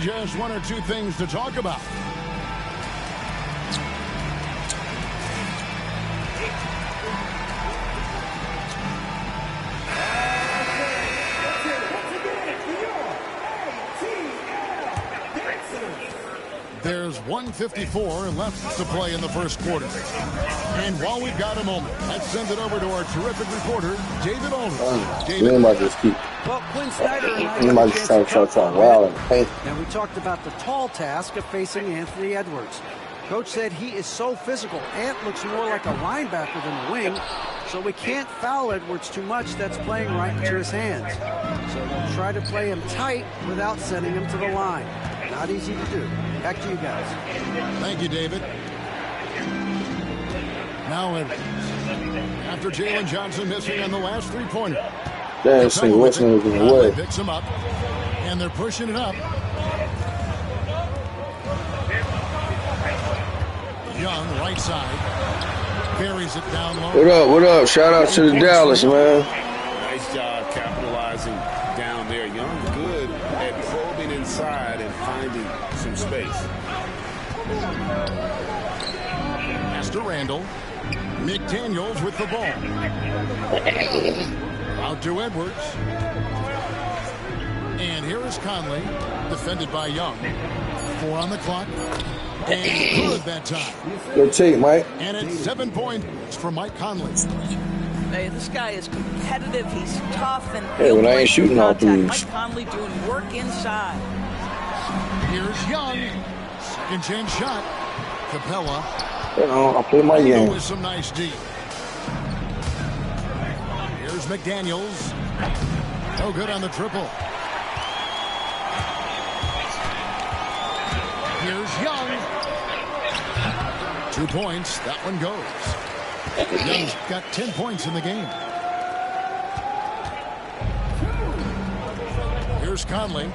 just one or two things to talk about. There's 1:54 left to play in the first quarter. And while we've got a moment, let's send it over to our terrific reporter, David Aldridge. David. Well, Quinn Snyder and I and we talked about the tall task of facing Anthony Edwards. Coach said he is so physical. Ant looks more like a linebacker than a wing, so we can't foul Edwards too much. That's playing right into his hands. So we'll try to play him tight without sending him to the line. Not easy to do. Back to you guys. Thank you, David. Now Edwards. After Jalen Johnson missing on the last three-pointer. Picks him up, and they're pushing it up. Young, right side, carries it down low. What up? Shout out to the Dallas, man. Nice job capitalizing down there. Young good at probing inside and finding some space. Master Randall. McDaniels with the ball. Out to Edwards. And here is Conley, defended by Young. 4 on the clock. And good that time. Good take, Mike. And it's 7 points for Mike Conley. Hey, this guy is competitive. He's tough and hey, when I ain't shooting all threes. Mike Conley doing work inside. Here's Young. Second chance shot. Capella. You know, I'll play my game. With some nice D. Here's McDaniels. No good on the triple. Here's Young. 2 points. That one goes. Young's got 10 points in the game. Here's Conley.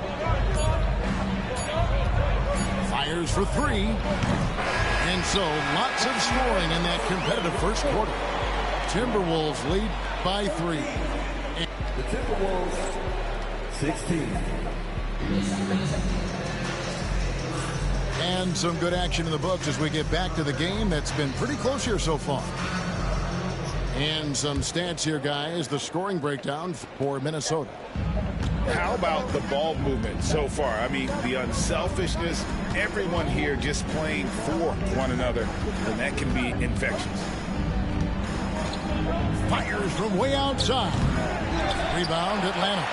Fires for 3. And so lots of scoring in that competitive first quarter. Timberwolves lead by 3. The Timberwolves 16. And some good action in the books as we get back to the game that's been pretty close here so far. And some stats here, guys. The scoring breakdown for Minnesota. How about the ball movement so far? I mean, the unselfishness, everyone here just playing for one another, and that can be infectious. Fires from way outside. Rebound, Atlanta.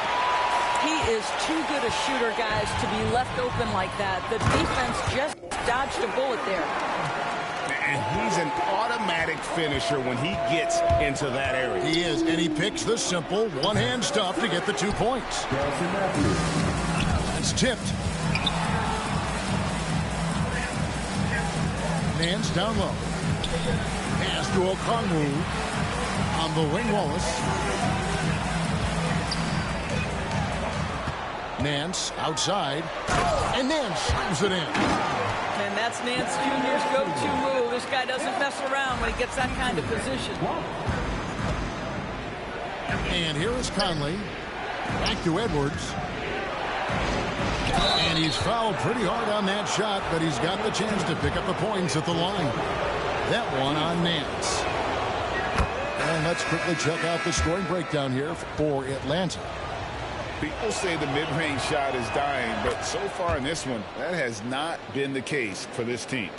He is too good a shooter, guys, to be left open like that. The defense just dodged a bullet there. And he's an automatic finisher when he gets into that area. He is, and he picks the simple one-hand stuff to get the 2 points. It's tipped. Nance down low. Pass to Okongwu. On the wing, Wallace. Nance outside. And Nance slams it in. And that's Nance Jr.'s go-to move. This guy doesn't mess around when he gets that kind of position. And here is Conley. Back to Edwards. And he's fouled pretty hard on that shot, but he's got the chance to pick up the points at the line. That one on Nance. And let's quickly check out the scoring breakdown here for Atlanta. People say the mid-range shot is dying, but so far in this one, that has not been the case for this team.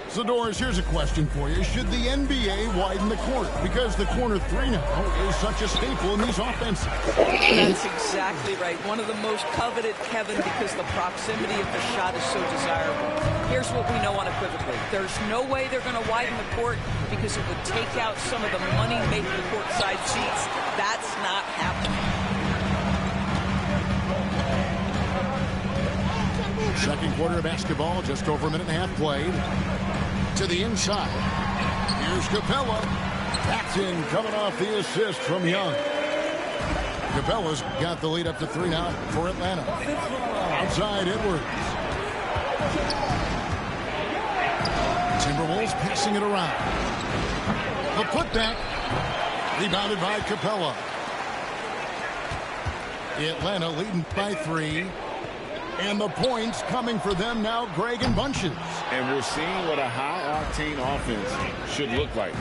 So, Doris, here's a question for you. Should the NBA widen the court? Because the corner 3 now is such a staple in these offenses. That's exactly right. One of the most coveted, Kevin, because the proximity of the shot is so desirable. Here's what we know unequivocally. There's no way they're going to widen the court because it would take out some of the money-making courtside seats. That's not happening. Second quarter of basketball, just over a minute and a half played. To the inside. Here's Capella. Paxton coming off the assist from Young. Capella's got the lead up to 3 now for Atlanta. Outside Edwards. Timberwolves passing it around. The putback. Rebounded by Capella. Atlanta leading by 3. And the points coming for them now, Greg, in bunches. And we're seeing what a high-octane offense should look like.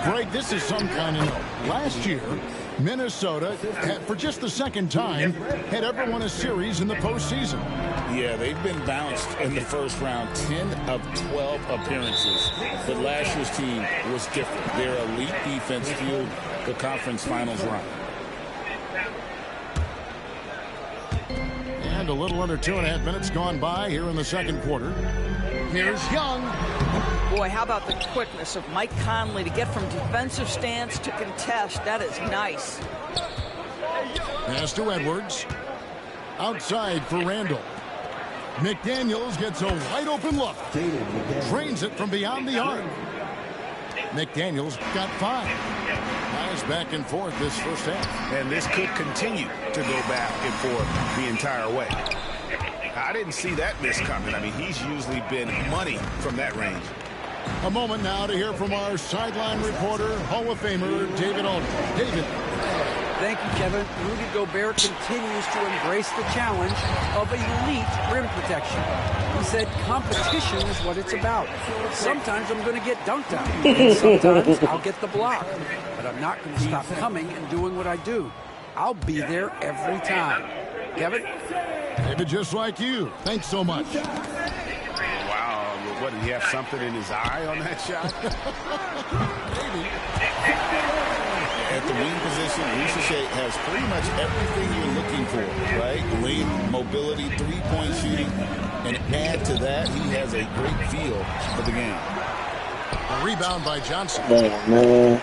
Greg, this is some kind of note. Last year, Minnesota, for just the second time, had ever won a series in the postseason. Yeah, they've been bounced in the first round, 10 of 12 appearances. But last year's team was different. Their elite defense fueled the conference finals run. And a little under 2.5 minutes gone by here in the second quarter. Here's Young. Boy, how about the quickness of Mike Conley to get from defensive stance to contest. That is nice. Pass to Edwards. Outside for Randall. McDaniels gets a wide open look. Drains it from beyond the arc. McDaniels got 5. Guys back and forth this first half. And this could continue to go back and forth the entire way. I didn't see that miss coming. I mean, he's usually been money from that range. A moment now to hear from our sideline reporter, Hall of Famer David Aldridge. David. Thank you, Kevin. Rudy Gobert continues to embrace the challenge of elite rim protection. He said competition is what it's about. Sometimes I'm going to get dunked on, and sometimes I'll get the block. But I'm not going to stop coming and doing what I do. I'll be there every time. Kevin? David, just like you. Thanks so much. Wow. What, did he have something in his eye on that shot? Maybe. At the wing position, Risacher has pretty much everything you're looking for, right? Length, mobility, three-point shooting, and add to that, he has a great feel for the game. A rebound by Johnson. Oh, man.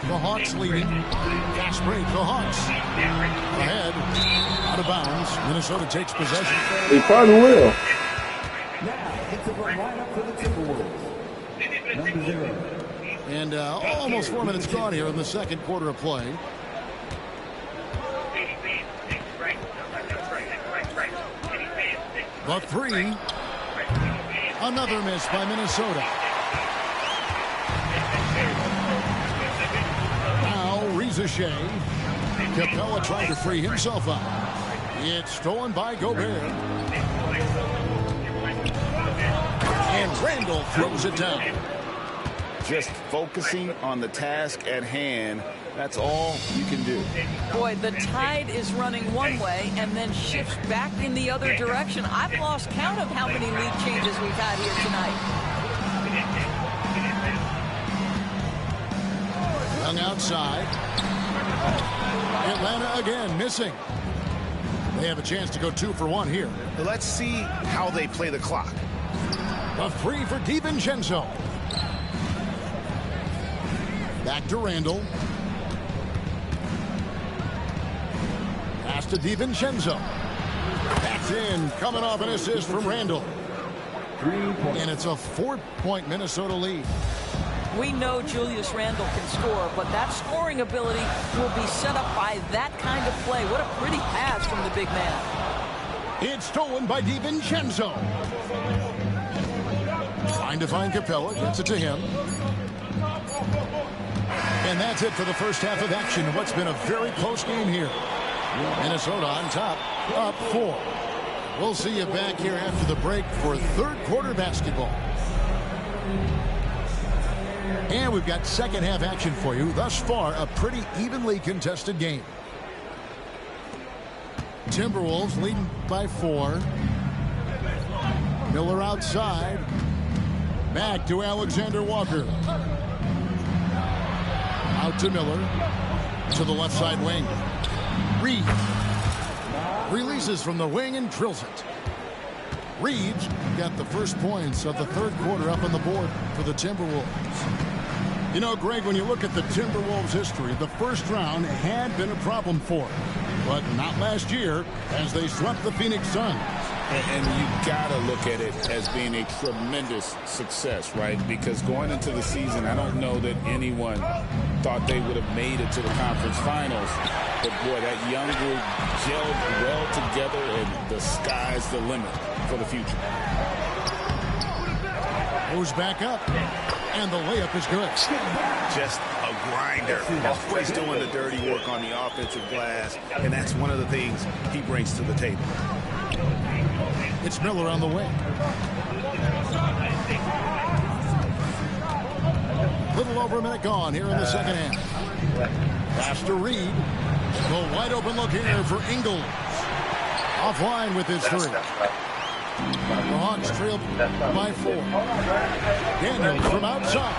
The Hawks leading. Fast break, the Hawks. Ahead, out of bounds. Minnesota takes possession. He probably will. Now, it's a lineup for the Timberwolves. Number 0. And almost 4 minutes gone here in the second quarter of play. The 3. Another miss by Minnesota. Now Risacher. Capella trying to free himself up. It's stolen by Gobert. And Randall throws it down. Just focusing on the task at hand, that's all you can do. Boy, the tide is running one way and then shifts back in the other direction. I've lost count of how many lead changes we've had here tonight. Young outside. Atlanta again missing. They have a chance to go 2 for 1 here. Let's see how they play the clock. A 3 for DiVincenzo. Back to Randall. Pass to DiVincenzo. That's in. Coming off an assist from Randall. 3 points. And it's a 4-point Minnesota lead. We know Julius Randle can score, but that scoring ability will be set up by that kind of play. What a pretty pass from the big man. It's stolen by DiVincenzo. Trying to find Capella. Gets it to him. And that's it for the first half of action. What's been a very close game here. Minnesota on top, up 4. We'll see you back here after the break for third quarter basketball. And we've got second half action for you. Thus far, a pretty evenly contested game. Timberwolves leading by 4. Miller outside. Back to Alexander Walker. Out to Miller. To the left side wing. Reed. Releases from the wing and drills it. Reeves got the first points of the third quarter up on the board for the Timberwolves. You know, Greg, when you look at the Timberwolves' history, the first round had been a problem for them. But not last year as they swept the Phoenix Suns. And you got to look at it as being a tremendous success, right? Because going into the season, I don't know that anyone thought they would have made it to the conference finals. But, boy, that young group gelled well together, and the sky's the limit for the future. Goes back up, and the layup is good. Just a grinder, always doing the dirty work on the offensive glass, and that's one of the things he brings to the table. It's Miller on the wing. Little over a minute gone here in the second half. Pass to Reed. The wide open look here for Ingles. Offline with his three. The Hawks trail by 4. Daniels from outside.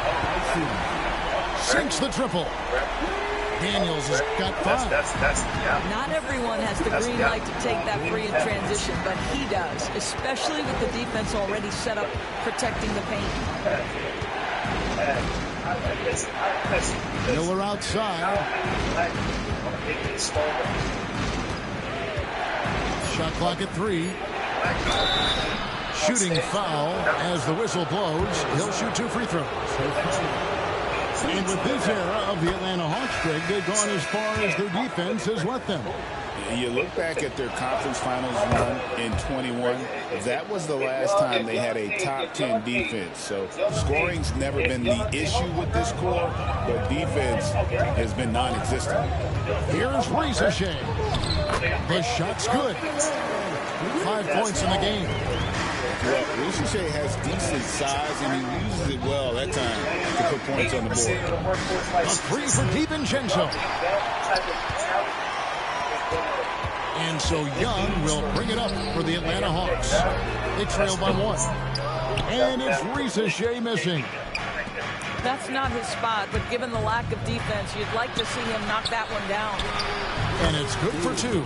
Sinks the triple. Daniels has got 5. Not everyone has the green light to take that free in transition, but he does, especially with the defense already set up protecting the paint. Miller outside. Shot clock at 3. Shooting foul as the whistle blows. He'll shoot 2 free throws. And with this era of the Atlanta Hawks, Greg, they've gone as far as their defense has let them. You look back at their conference finals run in 21, that was the last time they had a top 10 defense. So scoring's never been the issue with this core, but defense has been non-existent. Here's Risacher. The shot's good. 5 points in the game. Well, Risacher has decent size, and he uses it well that time to put points on the board. A 3 for DiVincenzo. And so Young will bring it up for the Atlanta Hawks. They trail by 1. And it's Risacher missing. That's not his spot, but given the lack of defense, you'd like to see him knock that one down. And it's good for 2.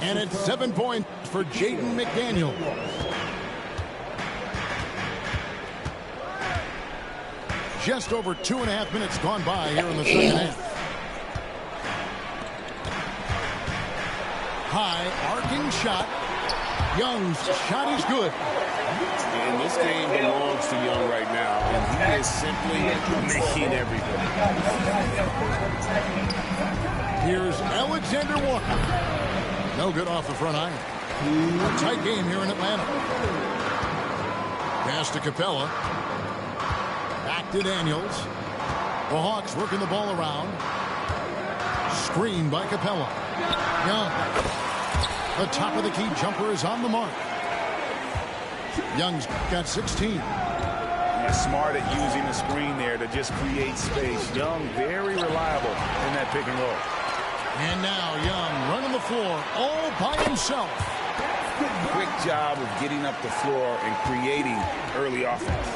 And it's 7 points for Jaden McDaniel. Just over 2.5 minutes gone by here in the second half. High arcing shot. Young's shot is good. And this game belongs to Young right now, and he is simply making everything. Here's Alexander Walker. No good off the front iron. A tight game here in Atlanta. Pass to Capella. Back to Daniels. The Hawks working the ball around. Screen by Capella. Young. The top of the key jumper is on the mark. Young's got 16. You're smart at using the screen there to just create space. Young very reliable in that pick and roll. And now Young running the floor all by himself. Quick job of getting up the floor and creating early offense.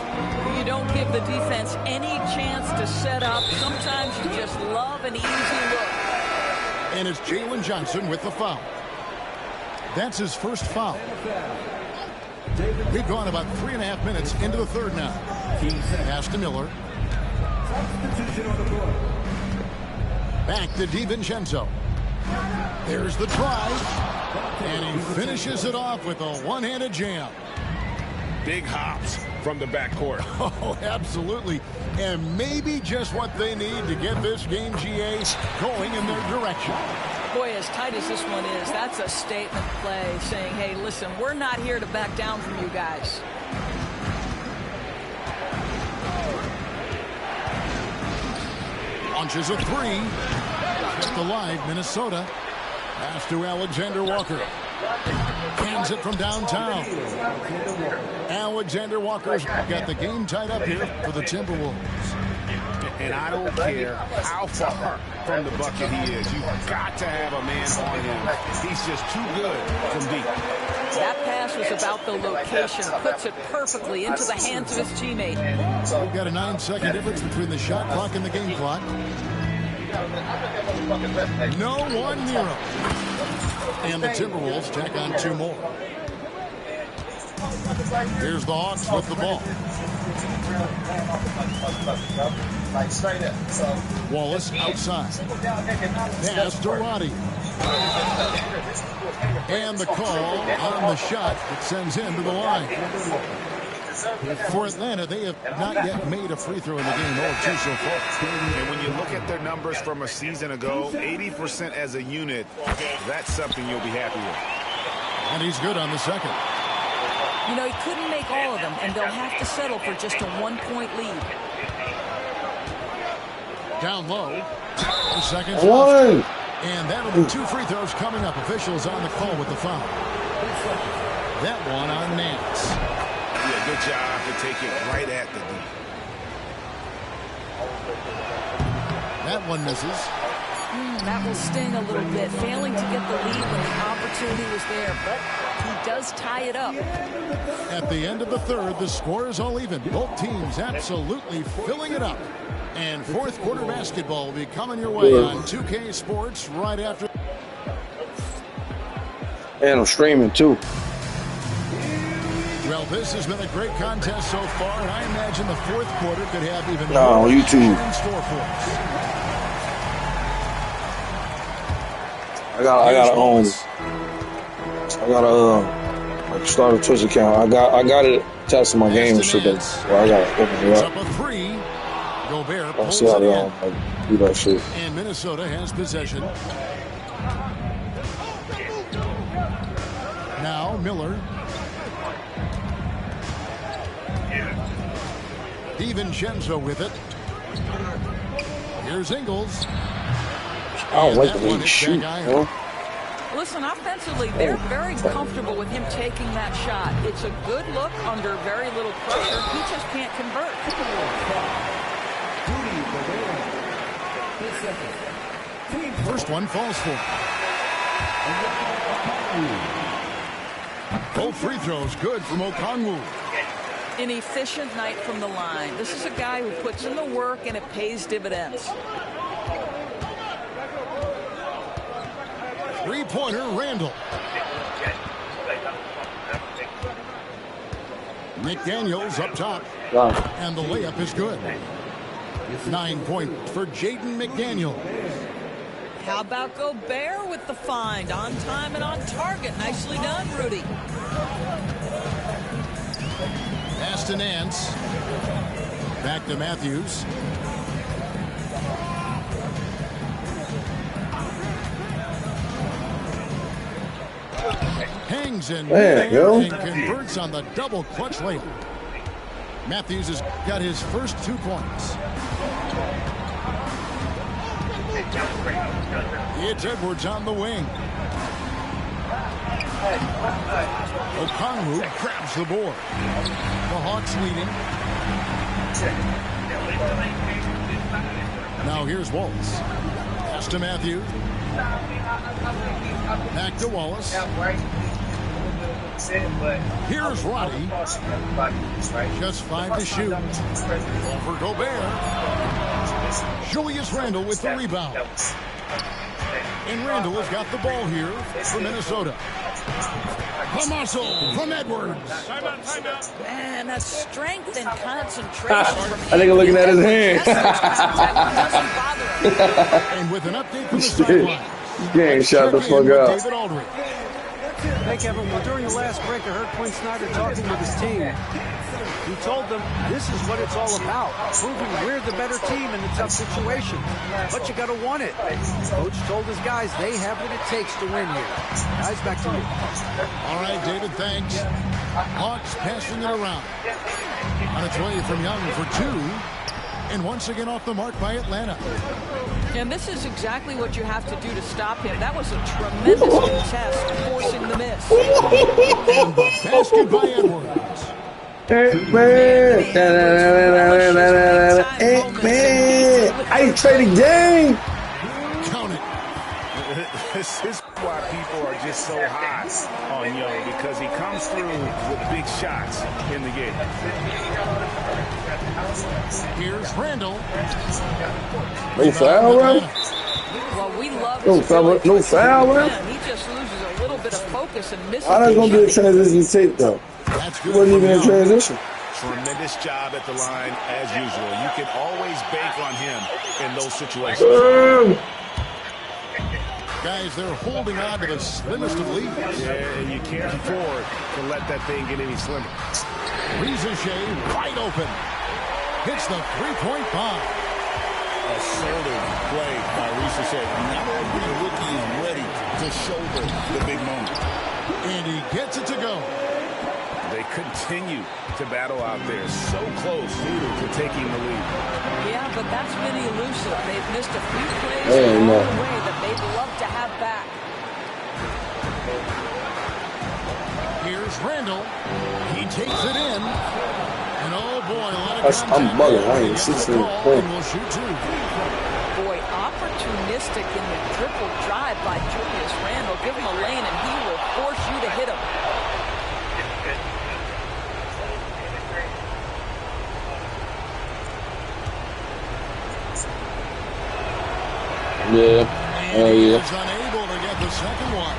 You don't give the defense any chance to set up. Sometimes you just love an easy look. And it's Jalen Johnson with the foul. That's his first foul. We've gone about 3.5 minutes into the third now. Pass to Miller. Back to DiVincenzo. There's the drive. And he finishes it off with a one-handed jam. Big hops from the backcourt. Oh, absolutely. And maybe just what they need to get this game, GA, going in their direction. Boy, as tight as this one is, that's a statement play saying, hey, listen, we're not here to back down from you guys. Launches a 3. Kept alive, Minnesota. Pass to Alexander Walker. Hands it from downtown. Alexander Walker's got the game tied up here for the Timberwolves. And I don't care how far from the bucket he is. You've got to have a man on him. He's just too good from deep. That pass was about the location. Puts it perfectly into the hands of his teammate. We've got a 9-second difference between the shot clock and the game clock. No one near him. And the Timberwolves tack on 2 more. Here's the Hawks with the ball. Wallace outside. Pass to Roddy. And the call on the shot that sends him to the line. For Atlanta, they have not yet made a free throw in the game, or 2 so far. And when you look at their numbers from a season ago, 80% as a unit, that's something you'll be happy with. And he's good on the second. You know, he couldn't make all of them, and they'll have to settle for just a 1-point lead. Down low. 2 seconds One. left. And that'll be 2 free throws coming up. Officials on the call with the foul. That one on Nance. Yeah, good job to take it right at the D. That one misses. That will sting a little bit. Failing to get the lead when the opportunity was there, but he does tie it up. At the end of the third, the score is all even. Both teams absolutely filling it up. And fourth quarter basketball will be coming your way on 2K Sports right after. And I'm streaming too. Well, this has been a great contest so far, and I imagine the fourth quarter could have even No, more YouTube. in store for us. I gotta start a Twitch account. I got it attached to my game and shit. So I gotta open it It's up. up a 3. Gobert I'll pulls see how it they in. do that shit. And Minnesota has possession. Now Miller. DiVincenzo with it. Here's Ingles. I don't like the way he shoot. Listen, offensively, they're very comfortable with him taking that shot. It's a good look under very little pressure. He just can't convert. First one falls for him. Both free throws good from Okongwu. An efficient night from the line. This is a guy who puts in the work and it pays dividends. Three-pointer, Randall. McDaniels up top. And the layup is good. 9 points for Jaden McDaniel. How about Gobert with the find? On time and on target. Nicely done, Rudy. Pass to Nance. Back to Matthews. Hangs in and converts on the double clutch layup. Matthews has got his first 2 points. It's Edwards on the wing. Okongwu grabs the board. The Hawks leading. Now here's Wallace. Pass to Matthews. Back to Wallace. Here's Roddy. Just 5 to shoot. Over Gobert. Julius Randle with the rebound. And Randle has got the ball here for Minnesota. The muscle from Edwards. Man, that's strength and concentration. I think I'm looking at his hand. And with an update from the sideline. Game shut the fuck up. David Aldridge. Hey, Kevin, well, during the last break, I heard Quinn Snyder talking with his team. He told them this is what it's all about, proving we're the better team in a tough situation. But you got to want it. Coach told his guys they have what it takes to win here. Guys, back to you. All right, David, thanks. Hawks passing it around. On its way from Young for 2. And once again off the mark by Atlanta. And this is exactly what you have to do to stop him. That was a tremendous contest, forcing the miss. And the basket by Edwards. Man, I ain't trading game. Count it. This is why people are just so high on Young, because he comes through with big shots in the game. Here's Randall. No foul, right? Well, we love No foul, right? He just loses a little bit of focus and misses. How that's gonna be a transition tape though? That's It good. wasn't even a transition. Tremendous job at the line, as usual. You can always bank on him in those situations. Guys, they're holding on to the slimmest of leads. Yeah, and you can't afford to let that thing get any slimmer. Ricochet wide open. Hits the three-point bomb. Assertive play by Ricochet. Not every rookie is ready to shoulder the big moment. And he gets it to go. They continue to battle out there, so close to taking the lead. Yeah, but that's been elusive. They've missed a few plays along the way that they'd love to have back. Here's Randall. He takes it in. And oh boy, a lot of I'm bugging. I ain't 16. We'll shoot two. Boy, opportunistic in the triple drive by Julius Randle. Give him a lane and he will force you to hit him. Yeah. And he is unable to get the second one.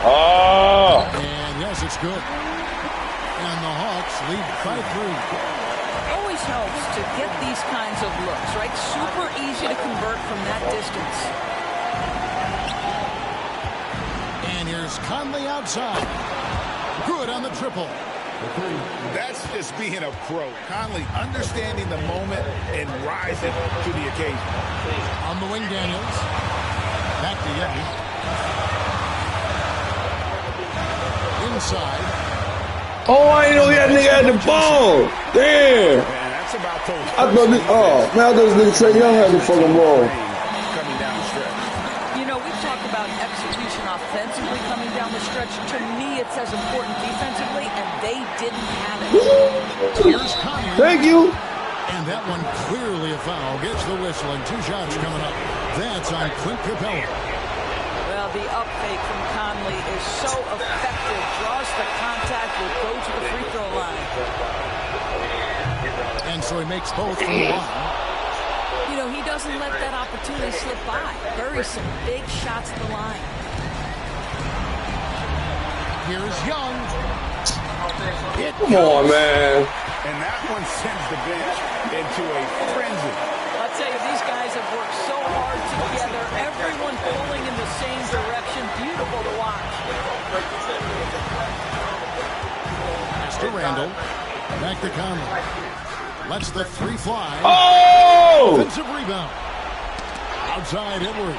Oh! And yes, it's good. And the Hawks lead by 3. Always helps to get these kinds of looks, right? Super easy to convert from that distance. And here's Conley outside. Good on the triple. That's just being a pro. Conley understanding the moment and rising to the occasion. On the wing, Daniels. Back to Young. Inside. Oh, I didn't know that nigga had the ball. Damn. Man, that's about to. I thought this. Oh man, I thought this nigga Trae Young had the fucking ball. Coming down the stretch. You know, we've talked about execution offensively coming down the stretch. To me, it's as important defensively, and they didn't have it. Here's Conley. Thank you. And that one clearly a foul. Gets the whistle, and 2 shots coming up. That's on Clint Capella. Well, the up fake from Conley is so effective. Draws the contact, will go to the free throw line. And so he makes both from the line. You know, he doesn't let that opportunity slip by. Buries some big shots at the line. Here's Young. Come on, man. And that one sends the bench into a frenzy. I'll tell you, these guys have worked so hard together. Everyone pulling in the same direction. Beautiful to watch. Pass to Randall. Back to Conley. Lets the 3 fly. Oh! Offensive rebound. Outside Edwards.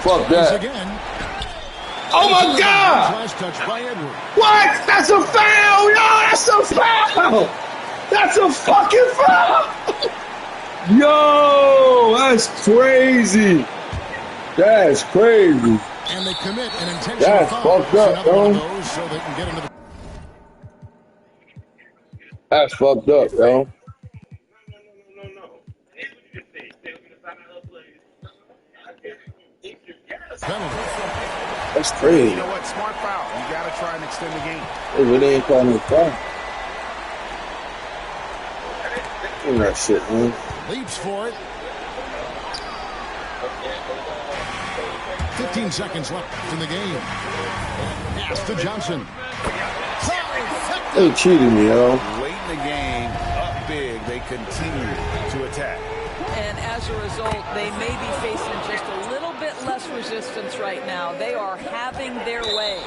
Fuck that. Again. Oh my God! Last touch by Edwards. What? That's a foul! Yo, that's a foul! That's a fucking foul! Yo, that's crazy. That's crazy. And they commit an intentional That's foul. fucked up, Another one of bro. those so they can get into the... That's fucked up, yo. penalty. That's crazy. You know what? Smart foul. You got to try and extend the game. They really ain't calling no foul. Look at that shit, man. Leaps for it. 15 seconds left in the game. Pass to Johnson. They cheated me, yo. Late in the game, up big, they continue to attack. And as a result, they may be facing just a little bit less resistance right now. They are having their way.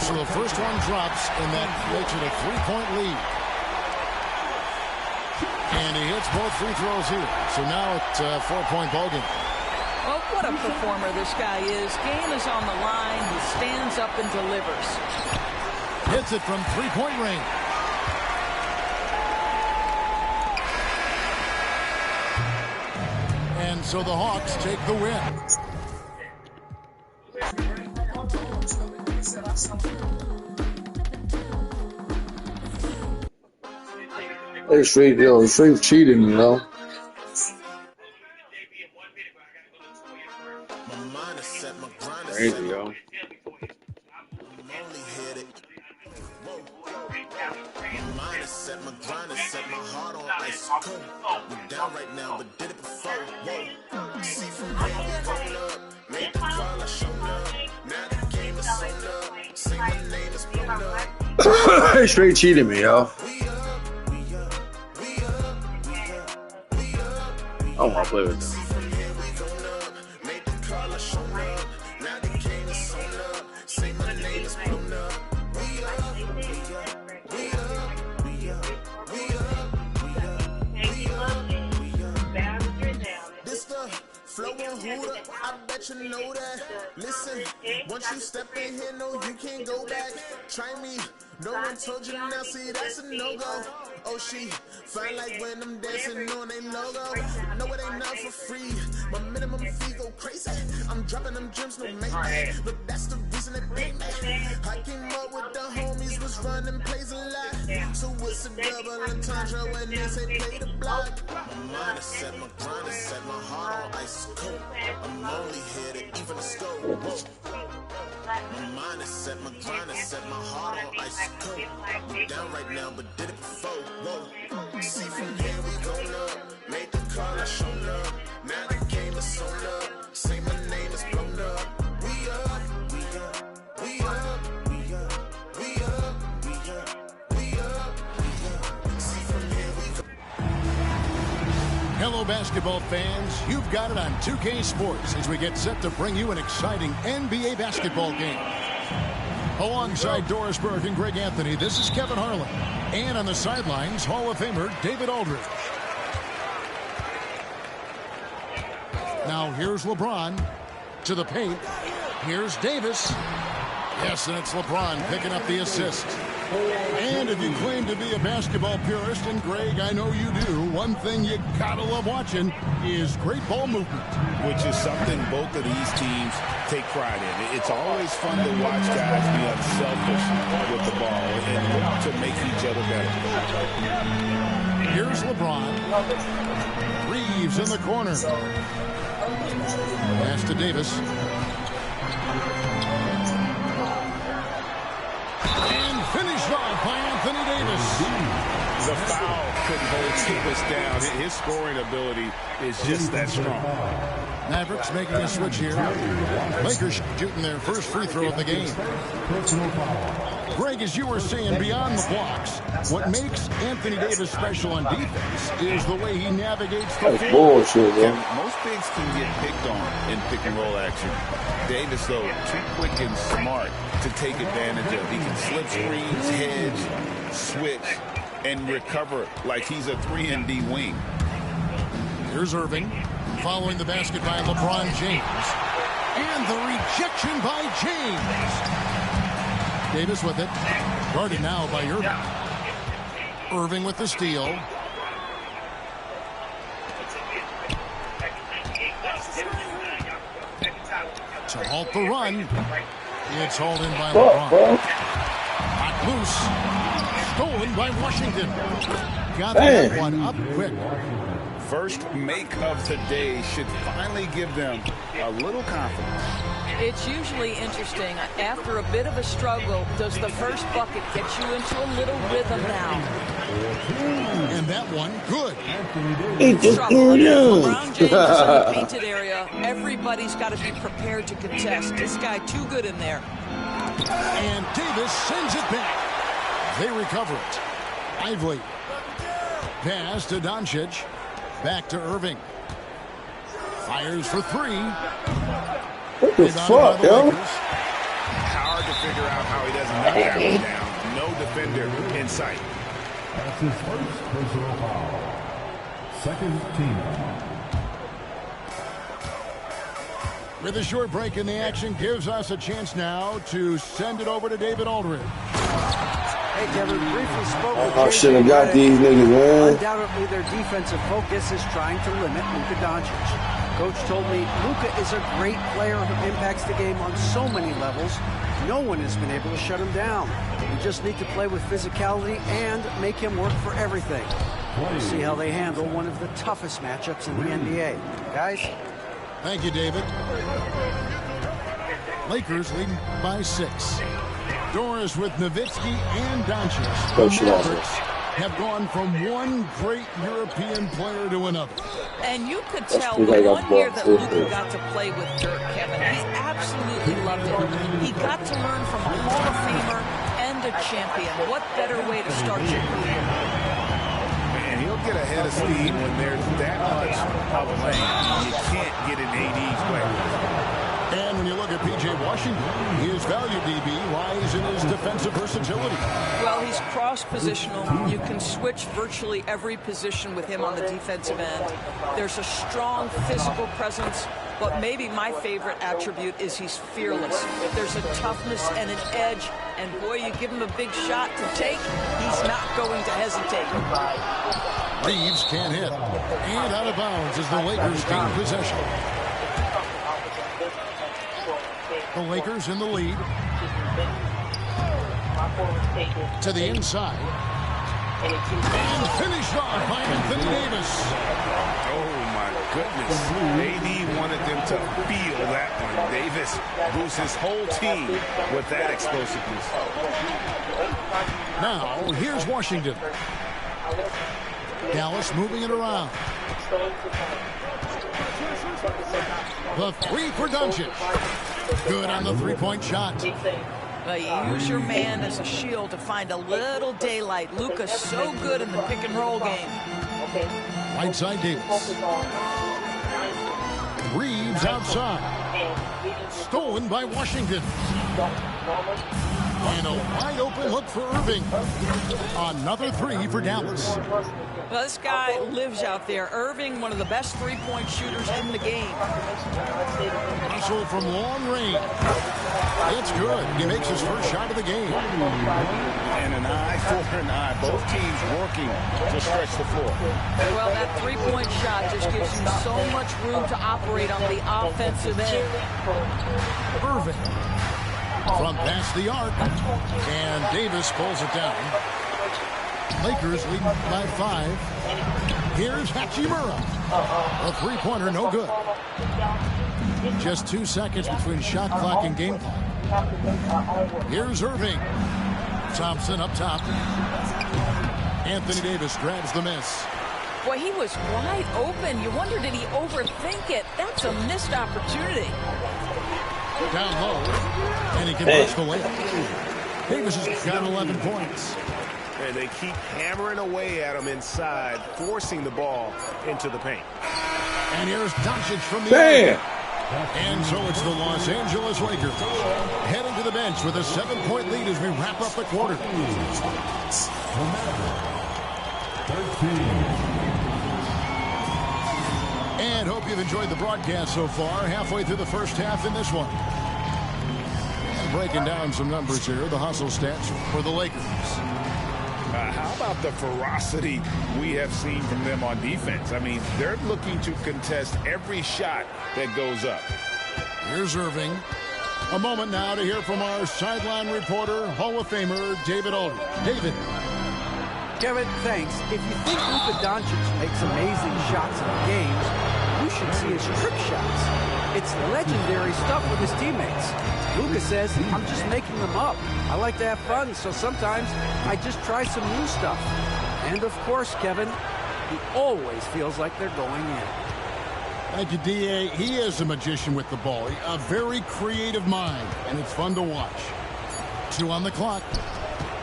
So the first one drops, and that makes it a 3-point lead. And he hits both free throws here. So now it's a 4-point ballgame. Well, what a performer this guy is. Game is on the line. He stands up and delivers. Hits it from 3-point range. And so the Hawks take the win. They straight cheating, you know. Crazy, yo. They straight cheating me, yo. I don't want to play with them. Flow on Hooter, I bet you know that. Listen, once you step in here, no, you can't go back. Try me, no one told you now, see, that's a no-go. Oh, she fine like when I'm dancing on a logo. No, it ain't not for free. My minimum fee go crazy. I'm dropping them gems, no make. But that's the reason they pay me. I came up with the homies, was running plays a lot. So it's a double entendre when they say play the block. My mind is set, my grind is set, my heart on ice cold. I'm only here to even the scope. Whoa. My mind is set, my grind is set, my heart on ice cold. I'm down right now, but did it before. Whoa. See from here we gon' up. Made the call, I shown up. Now the game is on up. Say my name is blown up. We up, we up, we up, we up, we up, we up, we up, we up. See from here we go. Hello, basketball fans. You've got it on 2K Sports as we get set to bring you an exciting NBA basketball game. Alongside Doris Burke and Greg Anthony, this is Kevin Harlan. And on the sidelines, Hall of Famer David Aldridge. Now here's LeBron to the paint. Here's Davis. Yes, and it's LeBron picking up the assist. And if you claim to be a basketball purist, and Greg, I know you do, one thing you gotta love watching is great ball movement. Which is something both of these teams take pride in. It's always fun to watch guys be unselfish with the ball and to make each other better. Here's LeBron. Reeves in the corner. Pass to Davis. And finished off by Anthony Davis. The foul couldn't hold Davis down. His scoring ability is just that strong. Mavericks making a switch here. Lakers shooting their first free throw of the game. Greg, as you were saying, beyond the blocks, what makes Anthony Davis special on defense is the way he navigates the floor. Bullshit, bro. Most bigs can get picked on in pick and roll action. Davis, though, too quick and smart to take advantage of. He can slip screens, hedge, switch, and recover like he's a 3-and-D wing. Here's Irving, following the basket by LeBron James. And the rejection by James. Davis with it. Guarded now by Irving. Irving with the steal. To halt the run. It's hauled in by LeBron. Not loose. Stolen by Washington. Got that one up quick. First make of today should finally give them a little confidence. It's usually interesting. After a bit of a struggle, does the first bucket get you into a little rhythm now? And that one, good. LeBron James is in the painted area. Everybody's got to be prepared to contest. This guy too good in there. And Davis sends it back. They recover it. Lively. Pass to Doncic. Back to Irving. Fires for three. What the fuck, yo? Hard to figure out how he doesn't knock that one down. No defender in sight. That's his first personal foul. Second team. With a short break in the action, gives us a chance now to send it over to David Aldridge. Hey, Kevin, briefly spoke with I should have got these niggas, man. Undoubtedly, their defensive focus is trying to limit Luka Doncic. Coach told me Luka is a great player who impacts the game on so many levels. No one has been able to shut him down. We just need to play with physicality and make him work for everything. We'll see how they handle one of the toughest matchups in the NBA. Guys? Thank you, David. Lakers leading by 6. Doris with Nowitzki and Doncic. The Mavericks have gone from one great European player to another. And you could tell the one year that Luka got to play with Dirk, Kevin, he absolutely loved it. He got to learn from a Hall of Famer and a champion. What better way to start your career? Man, he'll get ahead of steam when there's that much of a lane. You can't get an AD's way. And And when you look at P.J. Washington, his value, DB, lies in his defensive versatility. Well, he's cross-positional. You can switch virtually every position with him on the defensive end. There's a strong physical presence, but maybe my favorite attribute is he's fearless. There's a toughness and an edge, and boy, you give him a big shot to take, he's not going to hesitate. Reeves can't hit. And out of bounds as the Lakers gain possession. The Lakers in the lead. To the inside. And finished off by Anthony Davis. Oh, my goodness. AD wanted them to feel that one. Davis boosts his whole team with that explosiveness. Now, here's Washington. Dallas moving it around. The three for Doncic. Good on the three-point shot. Well, you use your man as a shield to find a little daylight. Luka's so good in the pick-and-roll game. Right side Davis. Reeves outside. Stolen by Washington. And a wide-open look for Irving. Another three for Dallas. Well, this guy lives out there. Irving, one of the best three-point shooters in the game. Russell from long range. It's good. He makes his first shot of the game. And an eye for an eye. Both teams working to stretch the floor. Well, that three-point shot just gives you so much room to operate on the offensive end. Irving from past the arc. And Davis pulls it down. Lakers lead by 5. Here's Hachimura. A three-pointer, no good. Just 2 seconds between shot clock and game clock. Here's Irving. Thompson up top. Anthony Davis grabs the miss. Boy, he was wide open. You wonder, did he overthink it? That's a missed opportunity. Down low. And he converts the layup. Davis has got 11 points. And they keep hammering away at him inside, forcing the ball into the paint. And here's Doncic from the end. And so it's the Los Angeles Lakers heading to the bench with a 7-point lead as we wrap up the quarter. And hope you've enjoyed the broadcast so far. Halfway through the first half in this one. And breaking down some numbers here, the hustle stats for the Lakers. How about the ferocity we have seen from them on defense? I mean, they're looking to contest every shot that goes up. Here's Irving. A moment now to hear from our sideline reporter, Hall of Famer David Aldridge. David. Kevin, thanks. If you think Luka Doncic makes amazing shots in games, you should see his trick shots. It's legendary stuff with his teammates. Luka says, I'm just making them up. I like to have fun, so sometimes I just try some new stuff. And of course, Kevin, he always feels like they're going in. Thank you, D.A. He is a magician with the ball. A very creative mind, and it's fun to watch. 2 on the clock.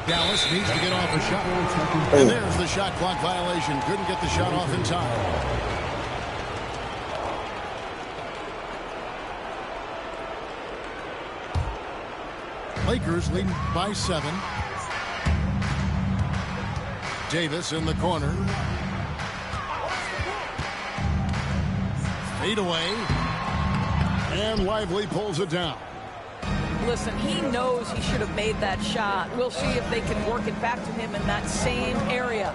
Dallas needs to get off a shot. And there's the shot clock violation. Couldn't get the shot off in time. Lakers lead by 7. Davis in the corner. Fade away. And Lively pulls it down. Listen, he knows he should have made that shot. We'll see if they can work it back to him in that same area.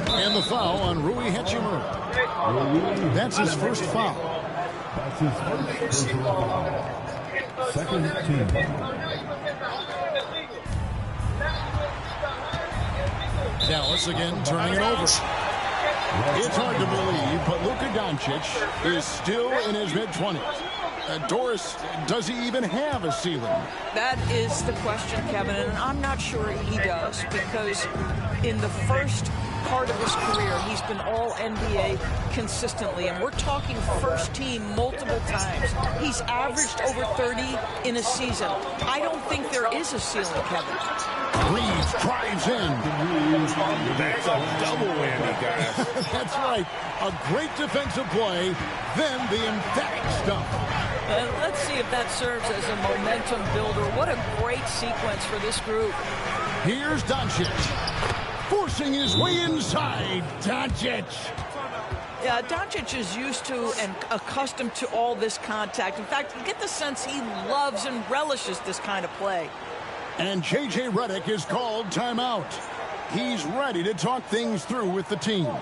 And the foul on Rui Hachimura. That's his first foul. That's his first foul. Second team. Dallas again turning it over. It's hard to believe, but Luka Doncic is still in his mid-20s. Doris, does he even have a ceiling? That is the question, Kevin, and I'm not sure he does, because in the first part of his career, he's been all NBA consistently, and we're talking first team multiple times. He's averaged over 30 in a season. I don't think there is a ceiling, Kevin. Reeves drives in. That's a double whammy, guys. That's right. A great defensive play, then the emphatic stuff. Let's see if that serves as a momentum builder. What a great sequence for this group. Here's Doncic. Forcing his way inside. Doncic. Yeah, Doncic is used to and accustomed to all this contact. In fact, you get the sense he loves and relishes this kind of play. And J.J. Redick is called timeout. He's ready to talk things through with the team.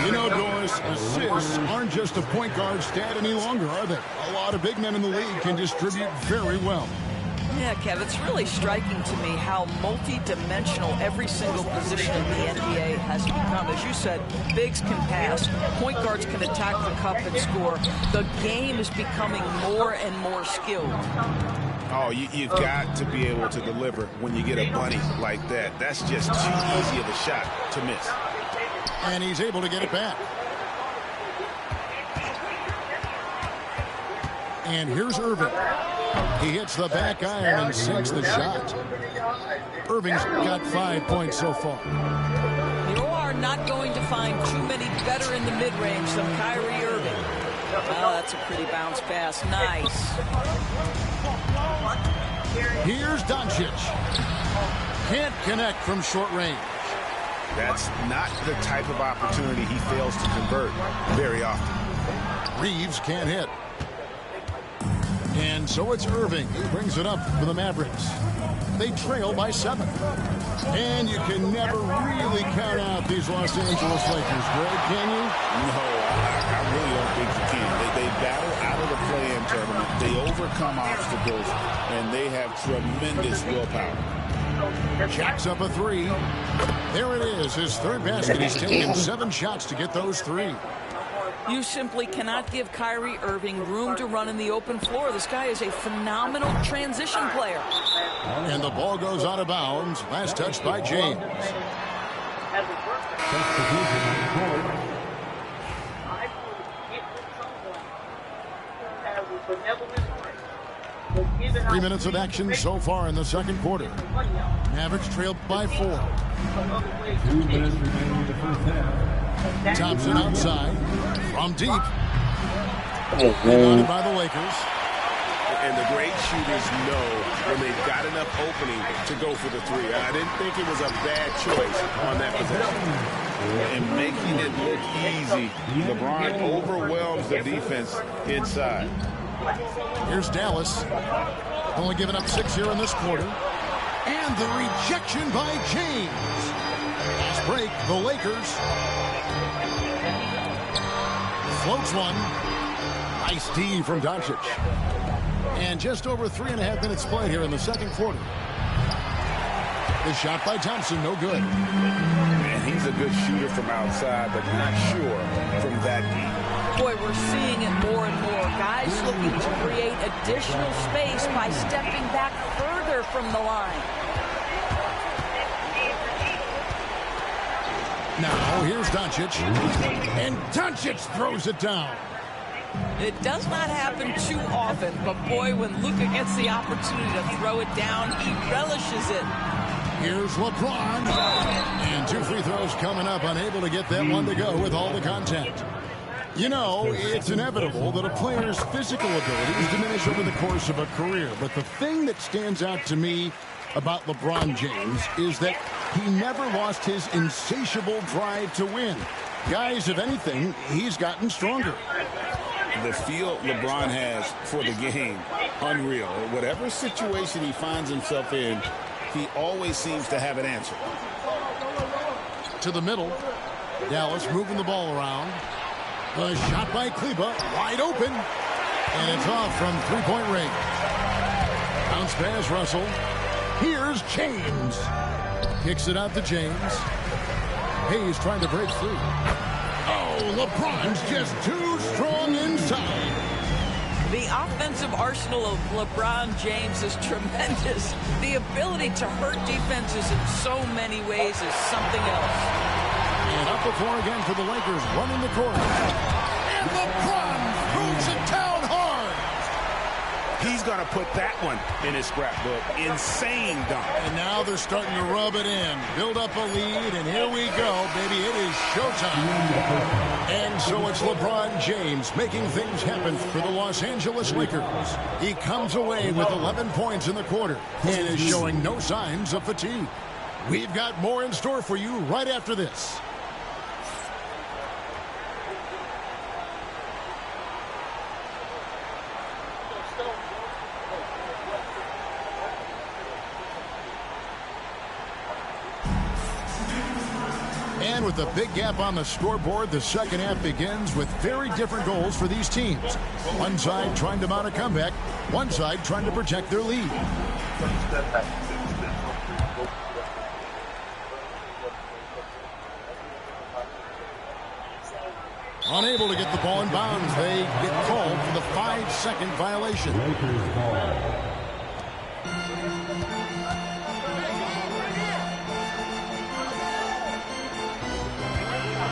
You know, Doris, assists aren't just a point guard stat any longer, are they? A lot of big men in the league can distribute very well. Yeah, Kev, it's really striking to me how multi-dimensional every single position in the NBA has become. As you said, bigs can pass, point guards can attack the cup and score. The game is becoming more and more skilled. Oh, you've got to be able to deliver when you get a bunny like that. That's just too easy of a shot to miss. And he's able to get it back. And here's Irving. He hits the back iron and sinks the shot. Irving's got 5 points so far. You are not going to find too many better in the mid-range than Kyrie Irving. Oh, that's a pretty bounce pass. Nice. Here's Doncic. Can't connect from short range. That's not the type of opportunity he fails to convert very often. Reeves can't hit. And so it's Irving who brings it up for the Mavericks. They trail by 7. And you can never really count out these Los Angeles Lakers, Greg, can you? No, I really don't think you can. They battle out of the play-in tournament. They overcome obstacles, and they have tremendous willpower. Jacks up a 3. There it is, his third basket. He's taken 7 shots to get those 3. You simply cannot give Kyrie Irving room to run in the open floor. This guy is a phenomenal transition player. And the ball goes out of bounds. Last touch by James. Three minutes of action so far in the second quarter. Mavericks trailed by 4. 2 minutes remaining in the first half. Thompson outside from deep. Rebounded by the Lakers. And the great shooters know when they've got enough opening to go for the 3. I didn't think it was a bad choice on that possession. And making it look easy, LeBron overwhelms the defense inside. Here's Dallas. Only giving up 6 here in this quarter. And the rejection by James. Last break, the Lakers. Floats one. Nice D from Doncic. And just over 3.5 minutes played here in the second quarter. The shot by Thompson, no good. Man, he's a good shooter from outside, but not sure from that deep. Boy, we're seeing it more and more. Guys looking to create additional space by stepping back further from the line. Now, here's Doncic. And Doncic throws it down. It does not happen too often, but boy, when Luka gets the opportunity to throw it down, he relishes it. Here's LeBron. And 2 free throws coming up, unable to get that one to go with all the contact. You know, it's inevitable that a player's physical abilities diminish over the course of a career. But the thing that stands out to me about LeBron James is that he never lost his insatiable drive to win. Guys, if anything, he's gotten stronger. The feel LeBron has for the game, unreal. Whatever situation he finds himself in, he always seems to have an answer. To the middle. Dallas moving the ball around. A shot by Kleber, wide open. And it's off from three-point range. Bounce pass, Russell. Here's James. Kicks it out to James. Hayes trying to break free. Oh, LeBron's just too strong inside. The offensive arsenal of LeBron James is tremendous. The ability to hurt defenses in so many ways is something else. And up the floor again for the Lakers, running the court. And LeBron throws it down hard. He's going to put that one in his scrapbook. Insane dunk. And now they're starting to rub it in. Build up a lead, and here we go, baby. It is showtime. And so it's LeBron James making things happen for the Los Angeles Lakers. He comes away with 11 points in the quarter and is showing no signs of fatigue. We've got more in store for you right after this. And with a big gap on the scoreboard, the second half begins with very different goals for these teams. One side trying to mount a comeback, one side trying to protect their lead. Unable to get the ball in bounds. They get called for the 5-second violation.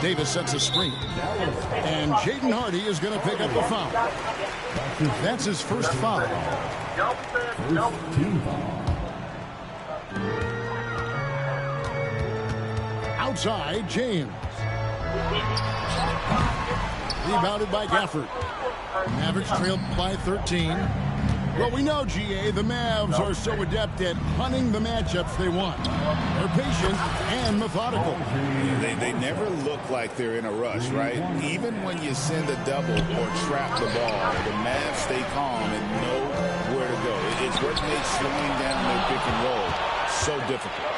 Davis sets a screen. And Jaden Hardy is going to pick up the foul. That's his first foul. Outside, James. Rebounded by Gafford. Mavericks trailed by 13. Well, we know, GA, the Mavs are so adept at hunting the matchups they want. They're patient and methodical. They never look like they're in a rush, right? Even when you send a double or trap the ball, the Mavs stay calm and know where to go. It's what makes slowing down their pick and roll so difficult.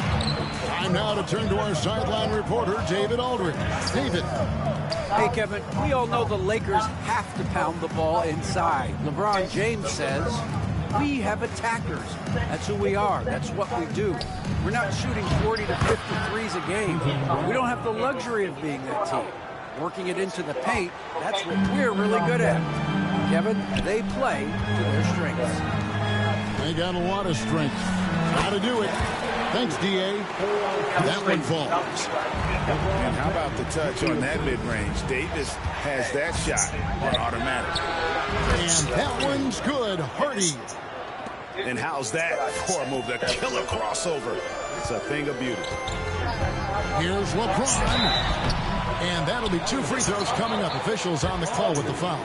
Time now to turn to our sideline reporter, David Aldridge. David. Hey, Kevin, we all know the Lakers have to pound the ball inside. LeBron James says, we have attackers. That's who we are. That's what we do. We're not shooting 40 to 50 threes a game. We don't have the luxury of being that team. Working it into the paint, that's what we're really good at. Kevin, they play to their strengths. They got a lot of strength. How to do it. Thanks, D.A. That one falls. And how about the touch on that mid-range? Davis has that shot on automatic. And that one's good. Hardy. And how's that core move? The killer crossover. It's a thing of beauty. Here's LeBron. And that'll be 2 free throws coming up. Officials on the call with the foul.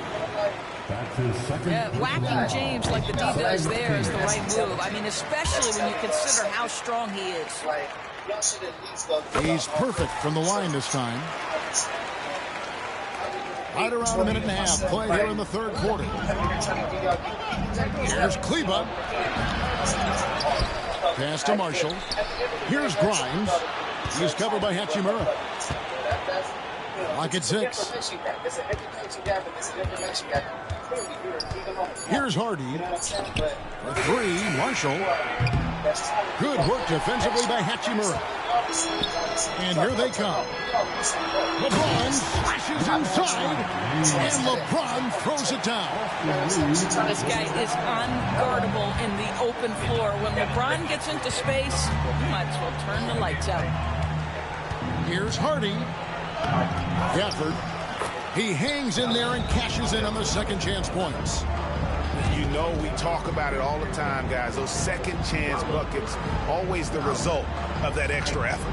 Yeah, whacking James like the D does there is the right move. I mean, especially when you consider how strong he is. He's perfect from the line this time. Right around a minute and a half play here in the third quarter. Here's Kleber. Pass to Marshall. Here's Grimes. He's covered by Hachimura. Lock at 6. Here's Hardy. For 3, Marshall. Good work defensively by Hachimura. And here they come. LeBron slashes inside. And LeBron throws it down. This guy is unguardable in the open floor. When LeBron gets into space, you might as well turn the lights out. Here's Hardy. Gafford. He hangs in there and cashes in on the second chance points. You know, we talk about it all the time, guys. Those second chance buckets, always the result of that extra effort.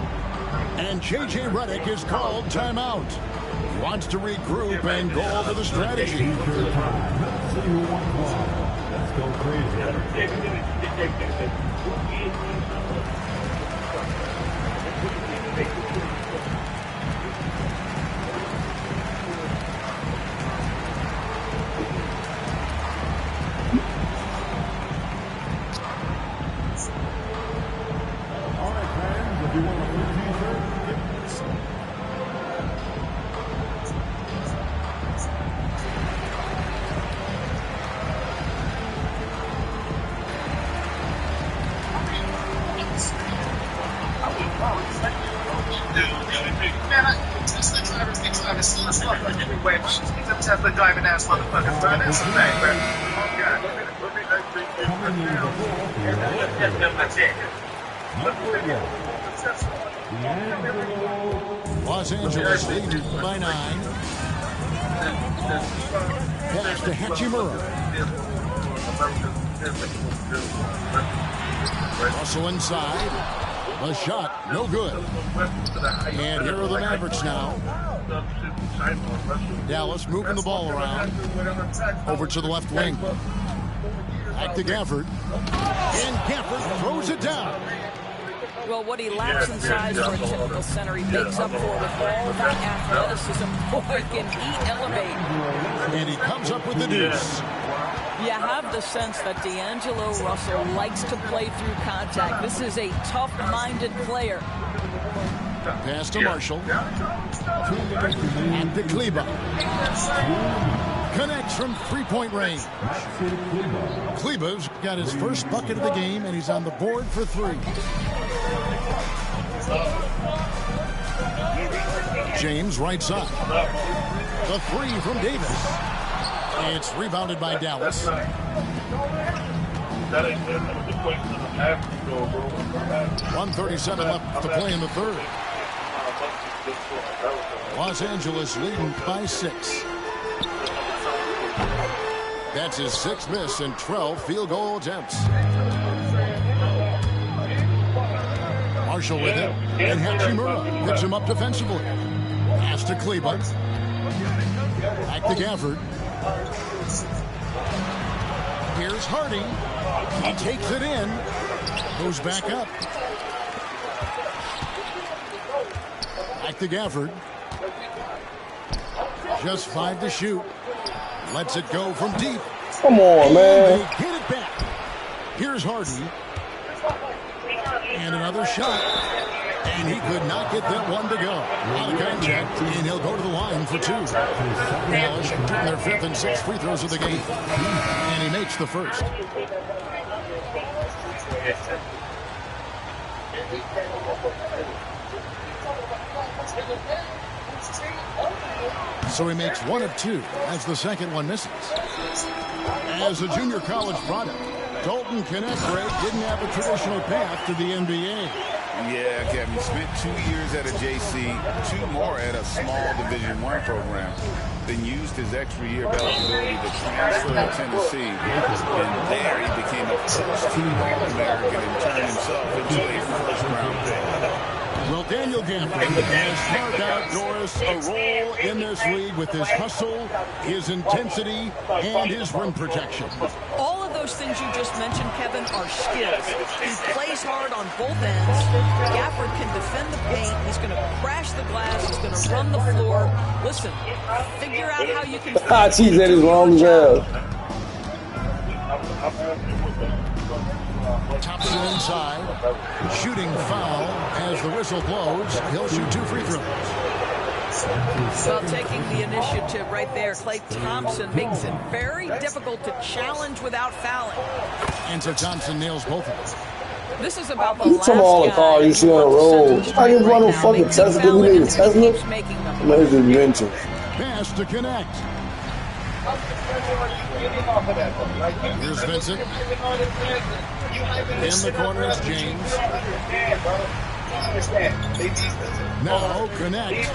And J.J. Redick is called timeout. He wants to regroup and go over the strategy. Let's go crazy. All right, fans, if you want a blue t-shirt, get this. The driving ass motherfuckers, bro. That's the thing, bro. Los Angeles leading by 9. Pass to Hachimura. Russell inside. The shot, no good. And here are the Mavericks now. Dallas moving the ball around. Over to the left wing. Back to Gafford. And Gafford throws it down. Well, what he lacks in size for a typical center, he makes up for with all that athleticism. Boy, can he elevate. And he comes up with the deuce. You have the sense that D'Angelo Russell likes to play through contact. This is a tough-minded player. Pass to Marshall. And to Kleber. Connects from three-point range. Kleber's got his first bucket of the game, and he's on the board for 3. James right side. The 3 from Davis. It's rebounded by Dallas. 1:37 left to play in the third. Los Angeles leading by 6. That's his 6th miss and 12 field goal attempts. Marshall with it, and Hachimura picks him up defensively. Pass to Kleber. Back to Gafford. Here's Hardy. He takes it in. Goes back up. Back to Gafford. Just 5 to shoot. Lets it go from deep. Come on, man. They get it back. Here's Hardy. And another shot. And he could not get that one to go. Out of contact, and he'll go to the line for 2. Dallas shooting their 5th and 6th free throws of the game. And he makes the first. So he makes 1 of 2 as the second one misses. As a junior college product, Dalton Knecht didn't have a traditional path to the NBA. Yeah, Kevin, he spent 2 years at a JC, 2 more at a small Division I program, then used his extra year of eligibility to transfer to Tennessee. And there he became a first-team All-American and turned himself into a first-round pick. Well, Daniel Gafford has carved out Doris a role in this league with his hustle, his intensity, and his rim protection. All of those things you just mentioned, Kevin, are skills. He plays hard on both ends. Gafford can defend the paint. He's going to crash the glass. He's going to run the floor. Listen, figure out how you can... Geez, that is wrong as hell. Thompson inside, shooting foul as the whistle blows. He'll shoot 2 free throws. Well, taking the initiative right there, Klay Thompson makes it very difficult to challenge without fouling. And so Thompson nails both of them. This is about the You last talking all the guy cars you see on the road. I didn't run no fucking Making Tesla. You fouling need a and Tesla? keeps making them. Amazing invention. Pass to Knecht. Here's Vincent. In the corner is James. Now Connect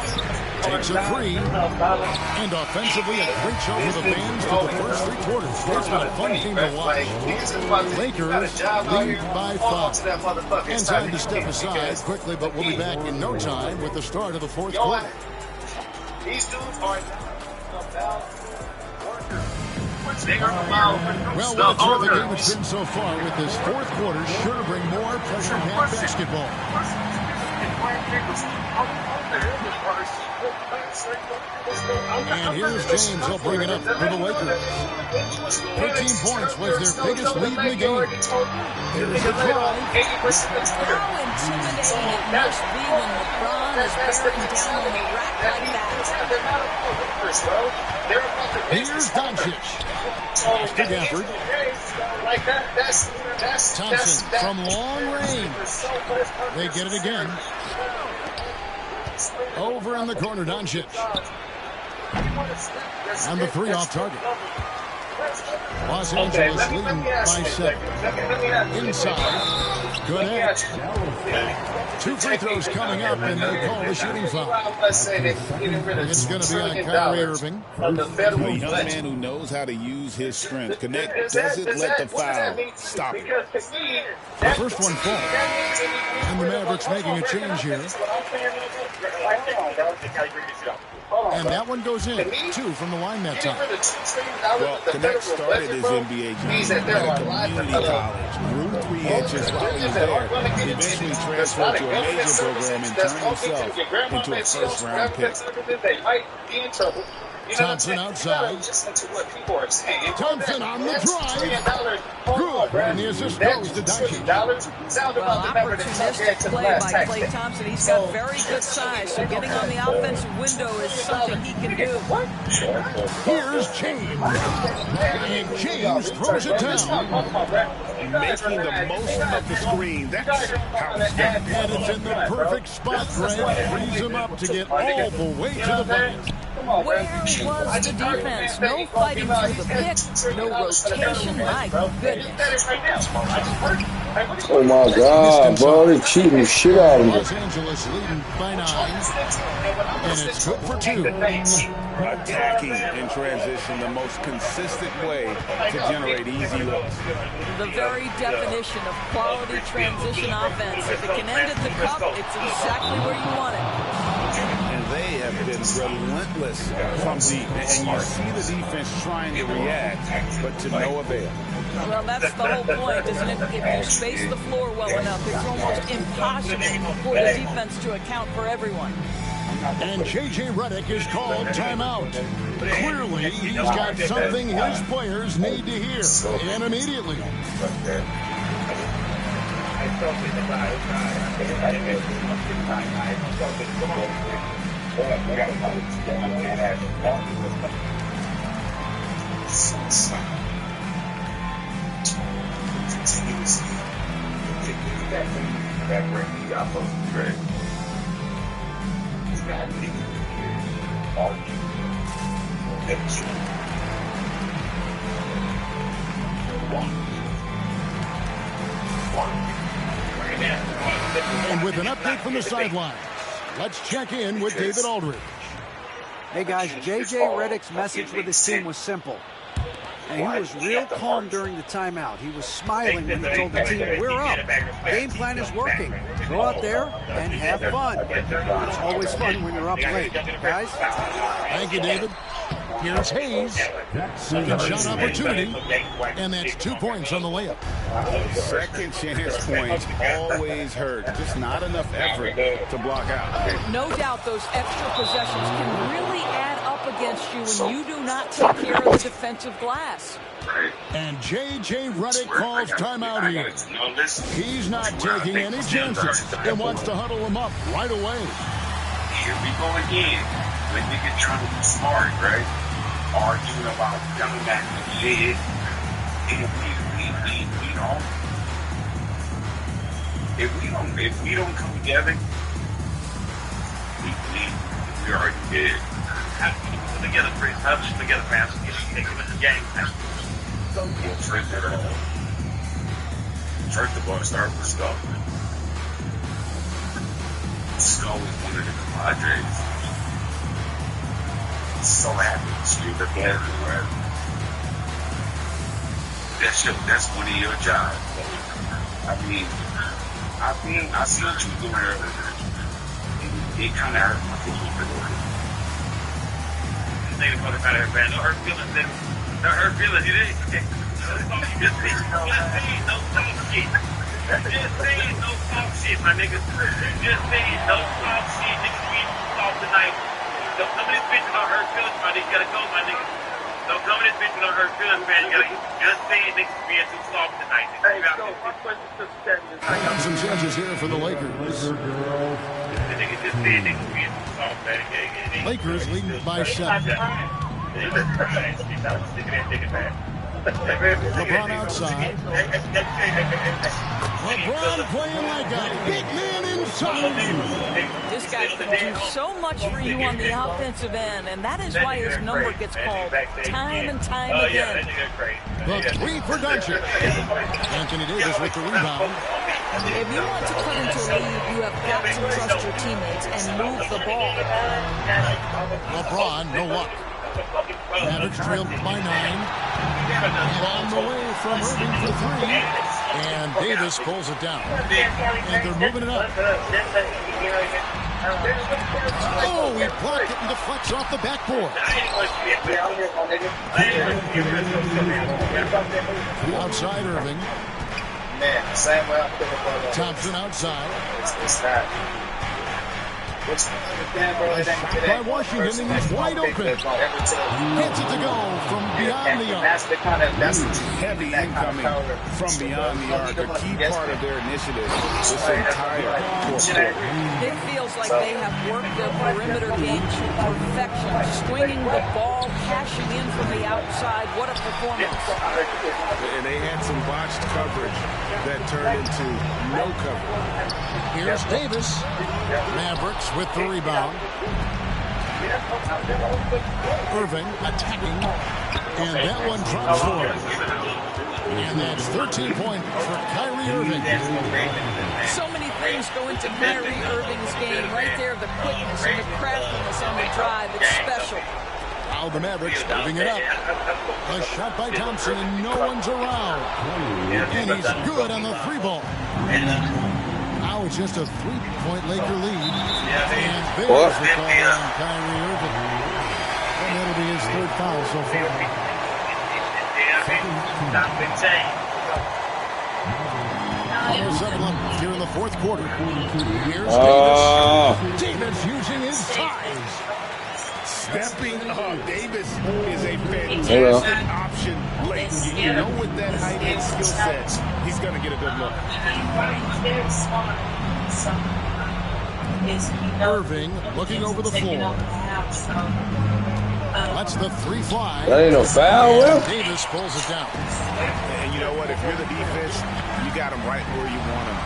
takes a three, and offensively a great show for the fans through the first 3 quarters. It's been a fun game to watch. Lakers lead by 5. And time to step aside quickly, but we'll be back in no time with the start of the 4th quarter. These dudes are about well, what a terrific game it's been so far with this 4th quarter. Sure to bring more pressure-packed basketball. And here's James. He'll bring it up for the Lakers. 13 points was their biggest lead in the game. Here's the drive. How intimidating it must be when LeBron is bearing down on the rack like that. Here's Doncic. To Gafford. Thompson from long range. They get it again. Over in the corner, Doncic. And the 3 off target. Los Angeles leading by 7. Inside. Connect. 2 free throws coming up, and they call the shooting foul. It's going to be on Kyrie Irving. A young man who knows how to use his strength. Connect doesn't let the foul stop him. The first one falls. And the Mavericks making a change here. And that one goes in. 2 from the line that time. Well, Connect started his NBA journey at a community college. Grew 3 inches while he was there. He eventually transferred to a major program and turned himself into a first-round pick. Thompson outside. Thompson on the drive. Good. And the assist goes to Doncic. Well, opportunistic play by Klay Thompson. He's got very good size, so getting on the offensive window is something he can do. Here's James. And James throws it down. Making the most of the screen. That's how it's done. And it's in the perfect spot, Greg. Frees him up to get all the way to the bucket. Where was the defense? No fighting through the pick, no rotation. My goodness. Oh my God, bro, they're cheating the shit out of me. Los Angeles leading by 9. And it's good for 2. Attacking in transition, the most consistent way to generate easy looks. The very definition of quality transition offense. If it can end at the cup, it's exactly where you want it. And they have been relentless from deep. And you see the defense trying to react, but to no avail. Well, that's the whole point, isn't it? If you space the floor well enough, it's almost impossible for the defense to account for everyone. And J.J. Redick is called timeout. Clearly, he's got something his players need to hear, and immediately. And with an update from the sideline, let's check in with David Aldridge. Hey guys, J.J. Redick's message with his team was simple. And he was real calm during the timeout. He was smiling when he told the team, we're up. Game plan is working. Go out there and have fun. It's always fun when you're up late. Guys? Thank you, David. Here's Hayes. Second shot opportunity. And that's 2 points on the layup. Second chance points always hurt. Just not enough effort to block out. No doubt those extra possessions can really add up against you when you do not take care of the defensive glass. And J.J. Redick calls timeout here. He's not taking any chances and wants to huddle them up right away. Here we go again. When niggas trying to be smart, right? Arguing about coming back to the lid. And if we don't come together, we already did. Have to put together, fans. Take them in the game. First of all, start with stuff. Skull is one of the compadres. So happy to see the everywhere. That's one of your jobs. I see what you're doing earlier. It kind of hurt my feelings a little bit. This nigga fucking kind of hurt, man. No hurt feelings, nigga. No hurt feelings, you didn't. Just saying no soft shit. Just saying no soft shit, my nigga. Just saying no soft shit. Niggas be soft tonight. Don't come in this bitch with no hurt feelings, my nigga. You gotta go, my nigga. Don't come in this bitch with no hurt feelings, man. You gotta just saying niggas being too soft tonight. Hey, so my question to some changes here for the Lakers. Lakers leading by 7. LeBron outside. LeBron playing like a big man inside. This guy can do so much for you on the offensive end, and that is why his number gets called time and time again. The 3 for Doncic. Anthony Davis with the rebound. If you want to cut into a lead, you have got to trust your teammates and move the ball. LeBron, no luck. Mavericks trailed by 9. And on the way from Irving for 3. And Davis pulls it down. And they're moving it up. Oh, he blocked it and deflects off the backboard. Outside Irving. Man, same way I'm Thompson outside. It's that. What's by Washington, and he's wide open. Gets it to go from beyond the arc. That's heavy incoming from beyond the arc. A key part of their initiative this entire quarter. It feels like they have worked their perimeter game to perfection, swinging the ball, cashing in from the outside. What a performance. And they had some botched coverage that turned into no coverage. Here's Davis. Mavericks with the rebound. Irving attacking. And that one drops for him. And that's 13 points for Kyrie Irving. So many things go into Kyrie Irving's game. Right there, the quickness and the craftiness on the drive. It's special. Now the Mavericks moving it up. A shot by Thompson and no one's around. And he's good on the 3-ball. Now it's just a 3-point Laker lead. And there's the call on Kyrie Irving. And that'll be his 3rd foul so far. Almost 7 left here in the 4th quarter. Here's Davis. Davis using his size. Stepping up. Davis is a fantastic option late. You know, with that height and skill set, he's going to get a good look. Irving looking over the floor. That's the 3 fly. That ain't no foul, Will. Davis pulls it down. And you know what? If you're the defense, you got him right where you want him.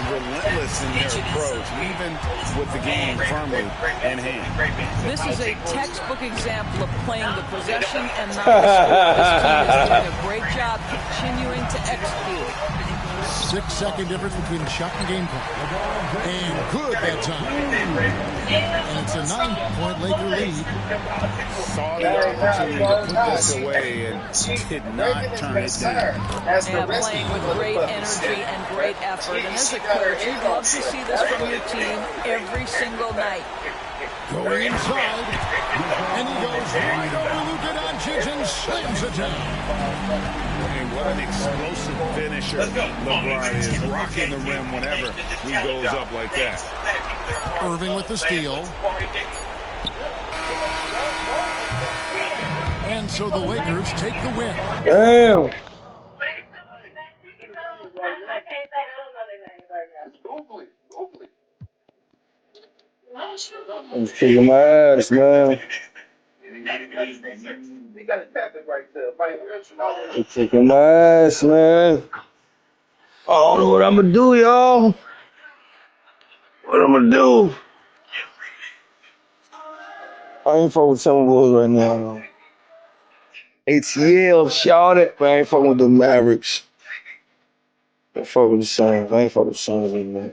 Relentless in their approach, even with the game firmly in hand. This is a textbook example of playing the possession and not the score. This team is doing a great job continuing to execute. 6-second difference between the shot and game clock. And good that time. And it's a 9-point Laker lead. Saw the opportunity to put this away and did not turn it down. Yeah, playing with great energy and great effort. And as a coach, you'd love to see this from your team every single night. Going inside. And he goes right over Luka Doncic and slams it down. And what an explosive finisher LeBron is, rocking the rim whenever he goes up like that. Irving with the steal. And so the Lakers take the win. Damn. I'm kicking my ass, man. I'm kicking my ass, man. I don't know what I'm gonna do, y'all. What I'm gonna do? I ain't fucking with Timberwolves right now, though. ATL, shout it, but I ain't fucking with the Mavericks. I fuck with the Suns. I ain't fuck with the Suns anymore.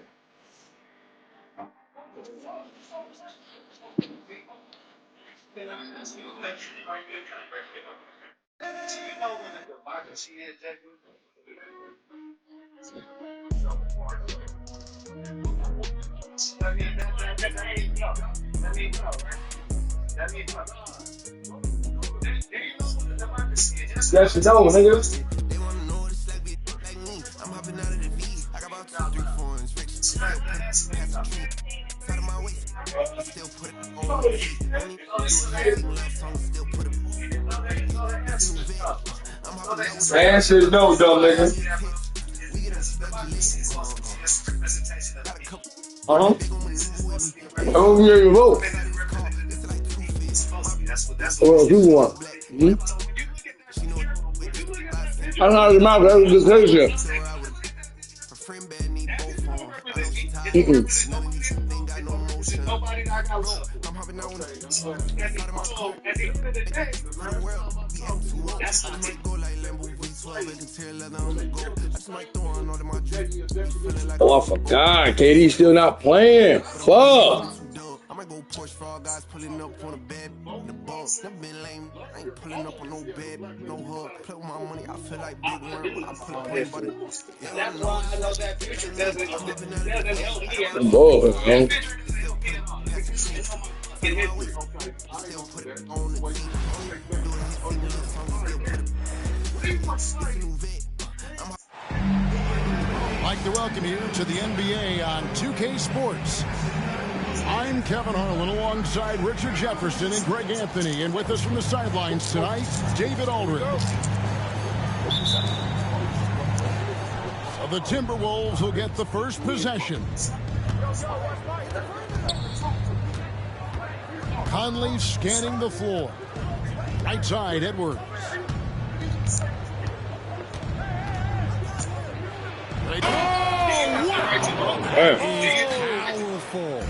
Yes, you know, nigga. Man, shit, no, dumb nigga. I don't hear your vote. What do you want? I don't know how to mouth. That's a good question. Oh, I forgot. KD's still not playing. Fuck. Push for all guys pulling up on a bed, the boss. Never been lame. I ain't pulling up on no bed, no hook. Play with my money, I feel like big worm. I put a play about it. That's why I know that future doesn't help me. I'm bored, man. I'd like to welcome you to the NBA on 2K Sports. I'm Kevin Harlan alongside Richard Jefferson and Greg Anthony. And with us from the sidelines tonight, David Aldridge. So the Timberwolves will get the first possession. Conley scanning the floor. Right side, Edwards. Oh, wow! Powerful.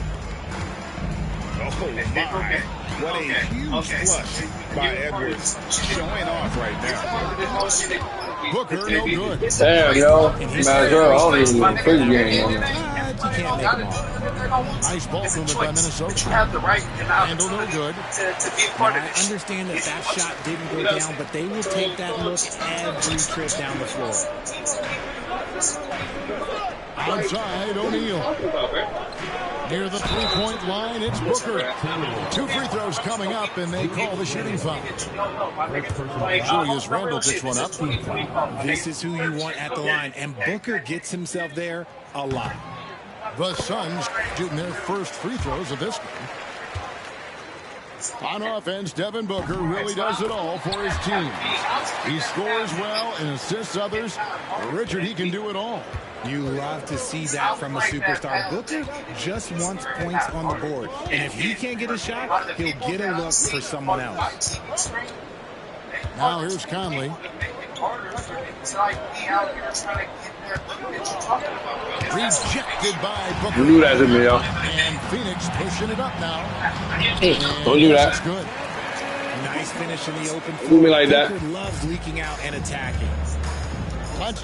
Oh, my. What a huge flush by Edwards. Showing off right now. Booker, no good. Damn, yo. Might as well. I don't even play the game on that. You can't make them all. Nice ball movement by Minnesota. Handle no good. I understand that shot didn't go down, but they will take that look every trip down the floor. Outside, O'Neal. Near the three-point line, it's Booker. 2 free throws coming up, and they call the shooting foul. Julius Randle picks one up. This is who you want at the line, and Booker gets himself there a lot. The Suns shooting their first free throws of this game. On offense, Devin Booker really does it all for his team. He scores well and assists others. Richard, he can do it all. You love to see that from a superstar. Booker just wants points on the board. And if he can't get a shot, he'll get a look for someone else. Now here's Conley. Rejected by Booker. You knew that to me, yo. And Phoenix pushing it up now. Don't do that. That's good. Nice finish in the open floor. Do me like that. Booker loves leaking out and attacking.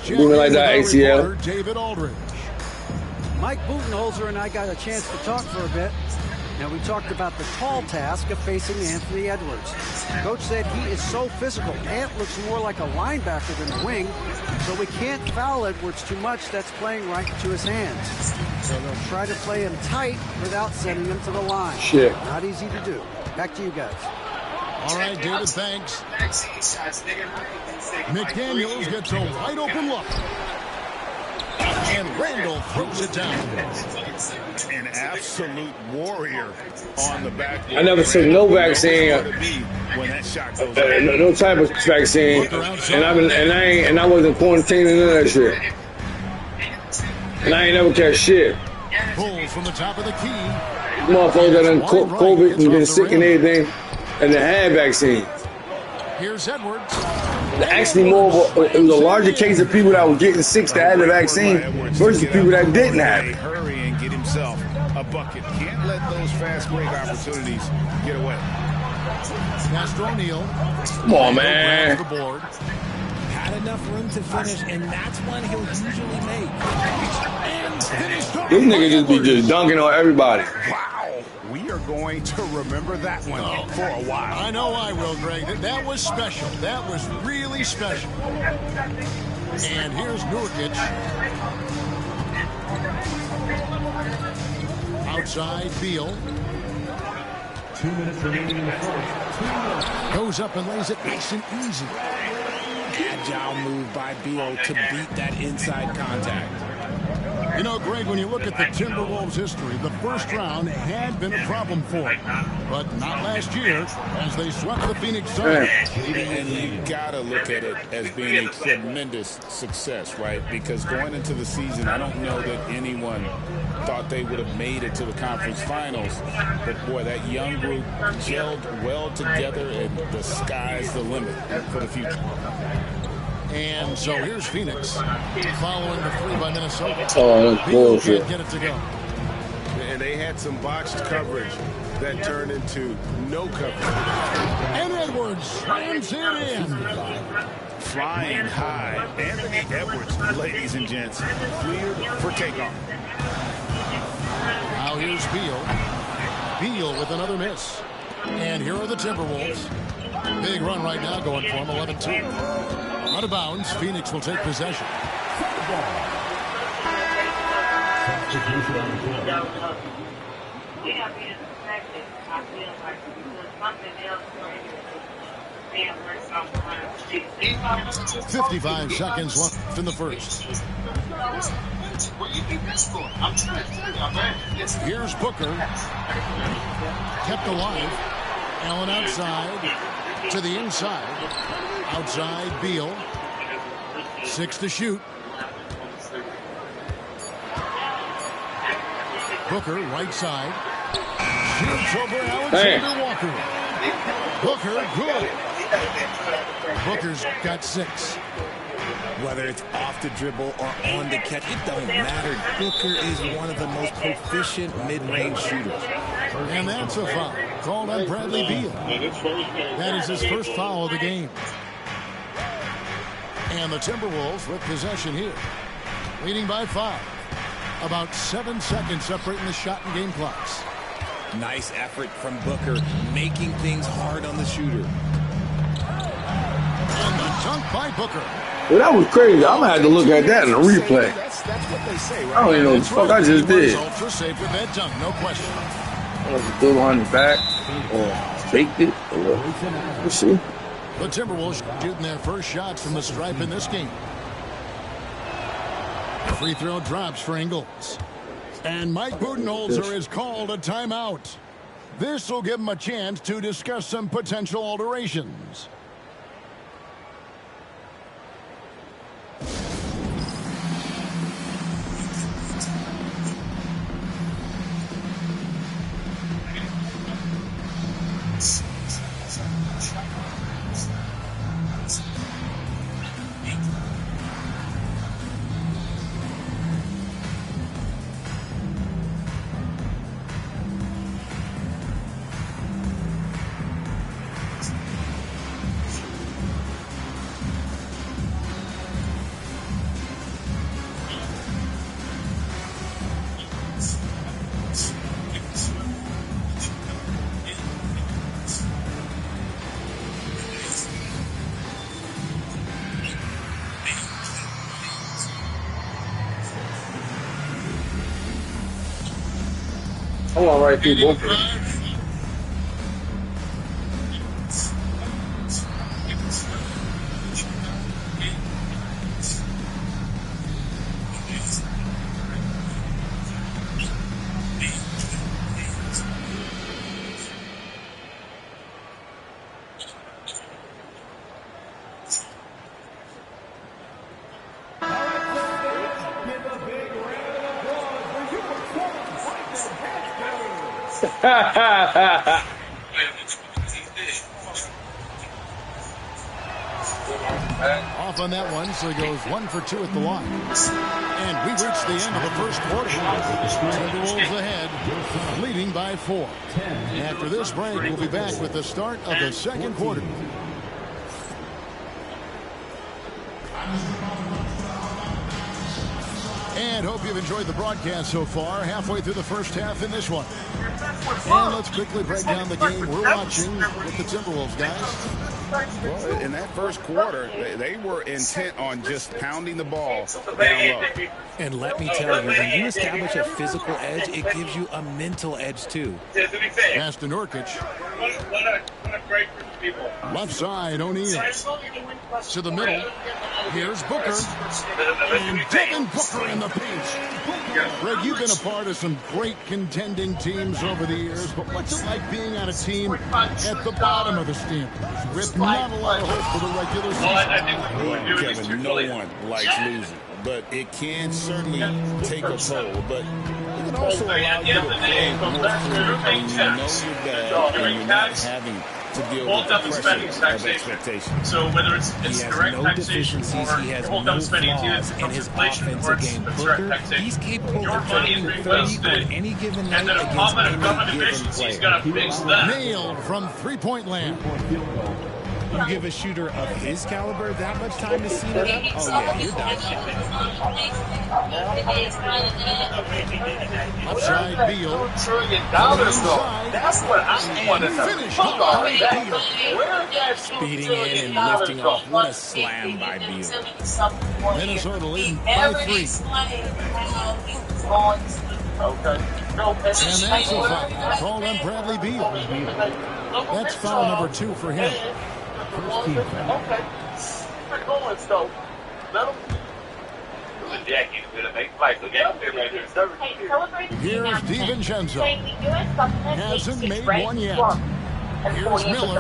Do me like that, ACL. David Aldridge. Mike Budenholzer and I got a chance to talk for a bit. Now, we talked about the tall task of facing Anthony Edwards. Coach said he is so physical. Ant looks more like a linebacker than a wing, so we can't foul Edwards too much. That's playing right into his hands. So they'll try to play him tight without sending him to the line. Shit. Not easy to do. Back to you guys. All right, David, thanks. McDaniels gets a wide open look. And Randle throws it down. An absolute warrior on the back. I never took no vaccine. No type of vaccine. And I wasn't quarantined and none of that shit. And I ain't never catch shit. Pull from the top of the key. Motherfuckers that done COVID and been sick and everything, and they had vaccine. Here's Edwards. Actually, it was a larger case of people that were getting sick that had the vaccine versus people that didn't have it. Hurry and get himself a bucket. Can't let those fast break opportunities get away. Castro O'Neal. Come on, man. Had enough room to finish, and that's one he'll usually make. And finished off This nigga by just be Edwards. just dunking on everybody. Wow. We are going to remember that one for a while. I know I will, Greg. That was special. That was really special. And here's Nurkic. Outside, Beal. 2 minutes remaining in the first. Goes up and lays it nice and easy. Agile move by Beal to beat that inside contact. You know, Greg, when you look at the Timberwolves' history, the first round had been a problem for them. But not last year, as they swept the Phoenix Suns. And you got to look at it as being a tremendous success, right? Because going into the season, I don't know that anyone thought they would have made it to the conference finals. But, boy, that young group gelled well together, and the sky's the limit for the future. And so here's Phoenix following the three by Minnesota. Oh, that's Beal bullshit. can't get it to go. And they had some botched coverage that turned into no coverage. And Edwards slams it in. Flying high. Anthony Edwards, ladies and gents, cleared for takeoff. Now here's Beal. Beal with another miss. And here are the Timberwolves. Big run right now going for them, 11-2. Out of bounds, Phoenix will take possession. Yeah, being affected, I feel like something else being worked on. 55 seconds left in the first. Where you think that's going? I'm trying to tell you, man. Here's Booker. Kept alive. Allen outside to the inside. Outside, Beal. 6 to shoot. Booker, right side. Shoots over Alexander Walker. Booker, good. Booker's got 6. Whether it's off the dribble or on the catch, it don't matter. Booker is one of the most proficient mid-range shooters. And that's a foul called on Bradley Beal. That is his first foul of the game. And the Timberwolves with possession here. Leading by 5. About 7 seconds separating the shot and game clocks. Nice effort from Booker, making things hard on the shooter. And the dunk by Booker. Well, that was crazy. I'm going to have to look at that in the replay. That's what they say, right? I don't even know what the fuck I just did. Ultra safe with that dunk, no question. I was still behind the back or faked it. Or what? Let's see. The Timberwolves shooting their first shots from the stripe in this game. Free throw drops for Ingles. And Mike Budenholzer is called a timeout. This will give him a chance to discuss some potential alterations. I want right through both of them. Off on that one, so he goes 1 for 2 at the line. And we reach the end of the first quarter. Timberwolves ahead, leading by 4. After this break, we'll be back with the start of the second quarter. hope you've enjoyed the broadcast so far. Halfway through the first half in this one. And let's quickly break down the game we're watching with the Timberwolves, guys. Well, in that first quarter, they were intent on just pounding the ball down low. And let me tell you, when you establish a physical edge, it gives you a mental edge, too. Pass to Nurkic. Left side, O'Neal. To the middle. Here's Booker. And Devin Booker in the paint. Greg, you've been a part of some great contending teams over the years, but what's it like being on a team at the bottom of the standings with not a lot of hope for the regular season? Kevin, no one likes losing, but it can certainly take a toll. But it can also allow you to play more freely when you know you're bad and you're not having to deal with the pressure of expectations. So whether it's he has direct no deficiencies, he has no flaws in his offensive game. Booker, he's capable of dropping 30 on any given night against any given player. Nailed from three-point land. You give a shooter of his caliber that much time to see it up? Oh, yeah, you're done. Upside Beal. $1 trillion, though. That's what I want to know. Speeding in and lifting off. What a slam by Beal. Minnesota leading by 3. Okay. And that's a foul. Called on Bradley Beal. That's foul number 2 for him. Okay. We're going, so let him. Here's DiVincenzo. Hasn't made one yet. Here's Miller.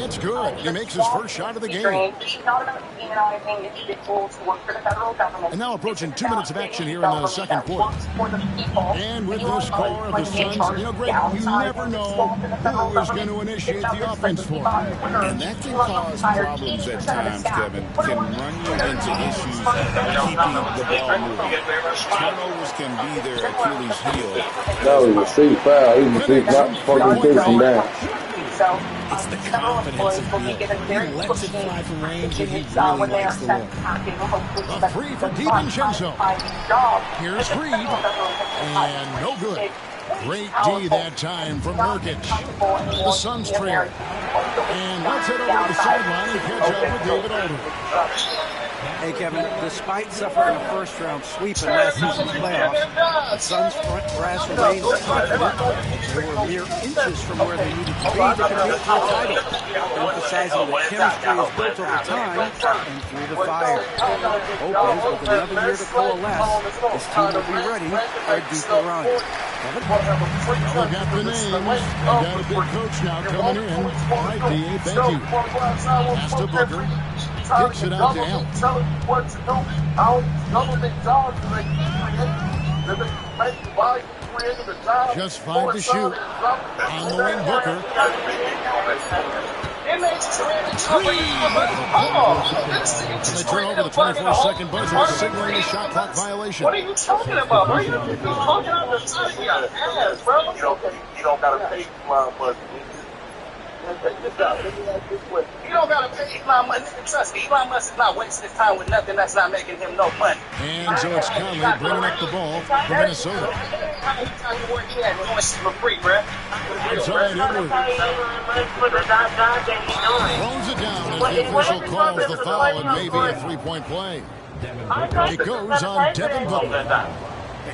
It's good. He makes his first shot of the game. And now approaching 2 minutes of action here in the second quarter. And with the score of the Suns, Greg, you never know who is going to initiate the offense for him. And that can cause problems at times, Kevin. Can run you into issues keeping the ball moving. Turnovers can be their Achilles heel. That was a C foul. He was not supposed to take him down. It's the confidence of Beal. He lets it fly from range, and he really likes the look. A 3 for DiVincenzo. Here's Reed. And no good. Great D that time from Nurkic. The Suns trail. And let's head over to the sideline and catch up with David Aldridge. Hey, Kevin, despite suffering a first-round sweep in last season's playoffs, the Suns' front brass remains confident. They were mere inches from where they needed to be to compete for a title, emphasizing that chemistry is built over time and through the fire. Hope is, with another year to coalesce, this team will be ready for a deeper run. Kevin? Well, we got the names. We got a big coach now coming in. All right, D.A., thank you. Pass to Booker. Kicks it out to Allen. Just 5 to shoot. On the wing, Booker. And they turn over the 24-second buzzer, signaling a shot clock violation. What are you talking about, bro? You're talking out the side of your ass, bro. You don't gotta pay Elon Musk. You don't gotta pay Elon Musk. Trust me, Elon Musk is not wasting his time with nothing that's not making him no money. And so it's Conley bringing up the ball for Minnesota. How many times you work here? You want to see for free, bro? Inside Edwards. Throws it down as the official calls the foul and maybe a three-point play. It goes on Devin Booker.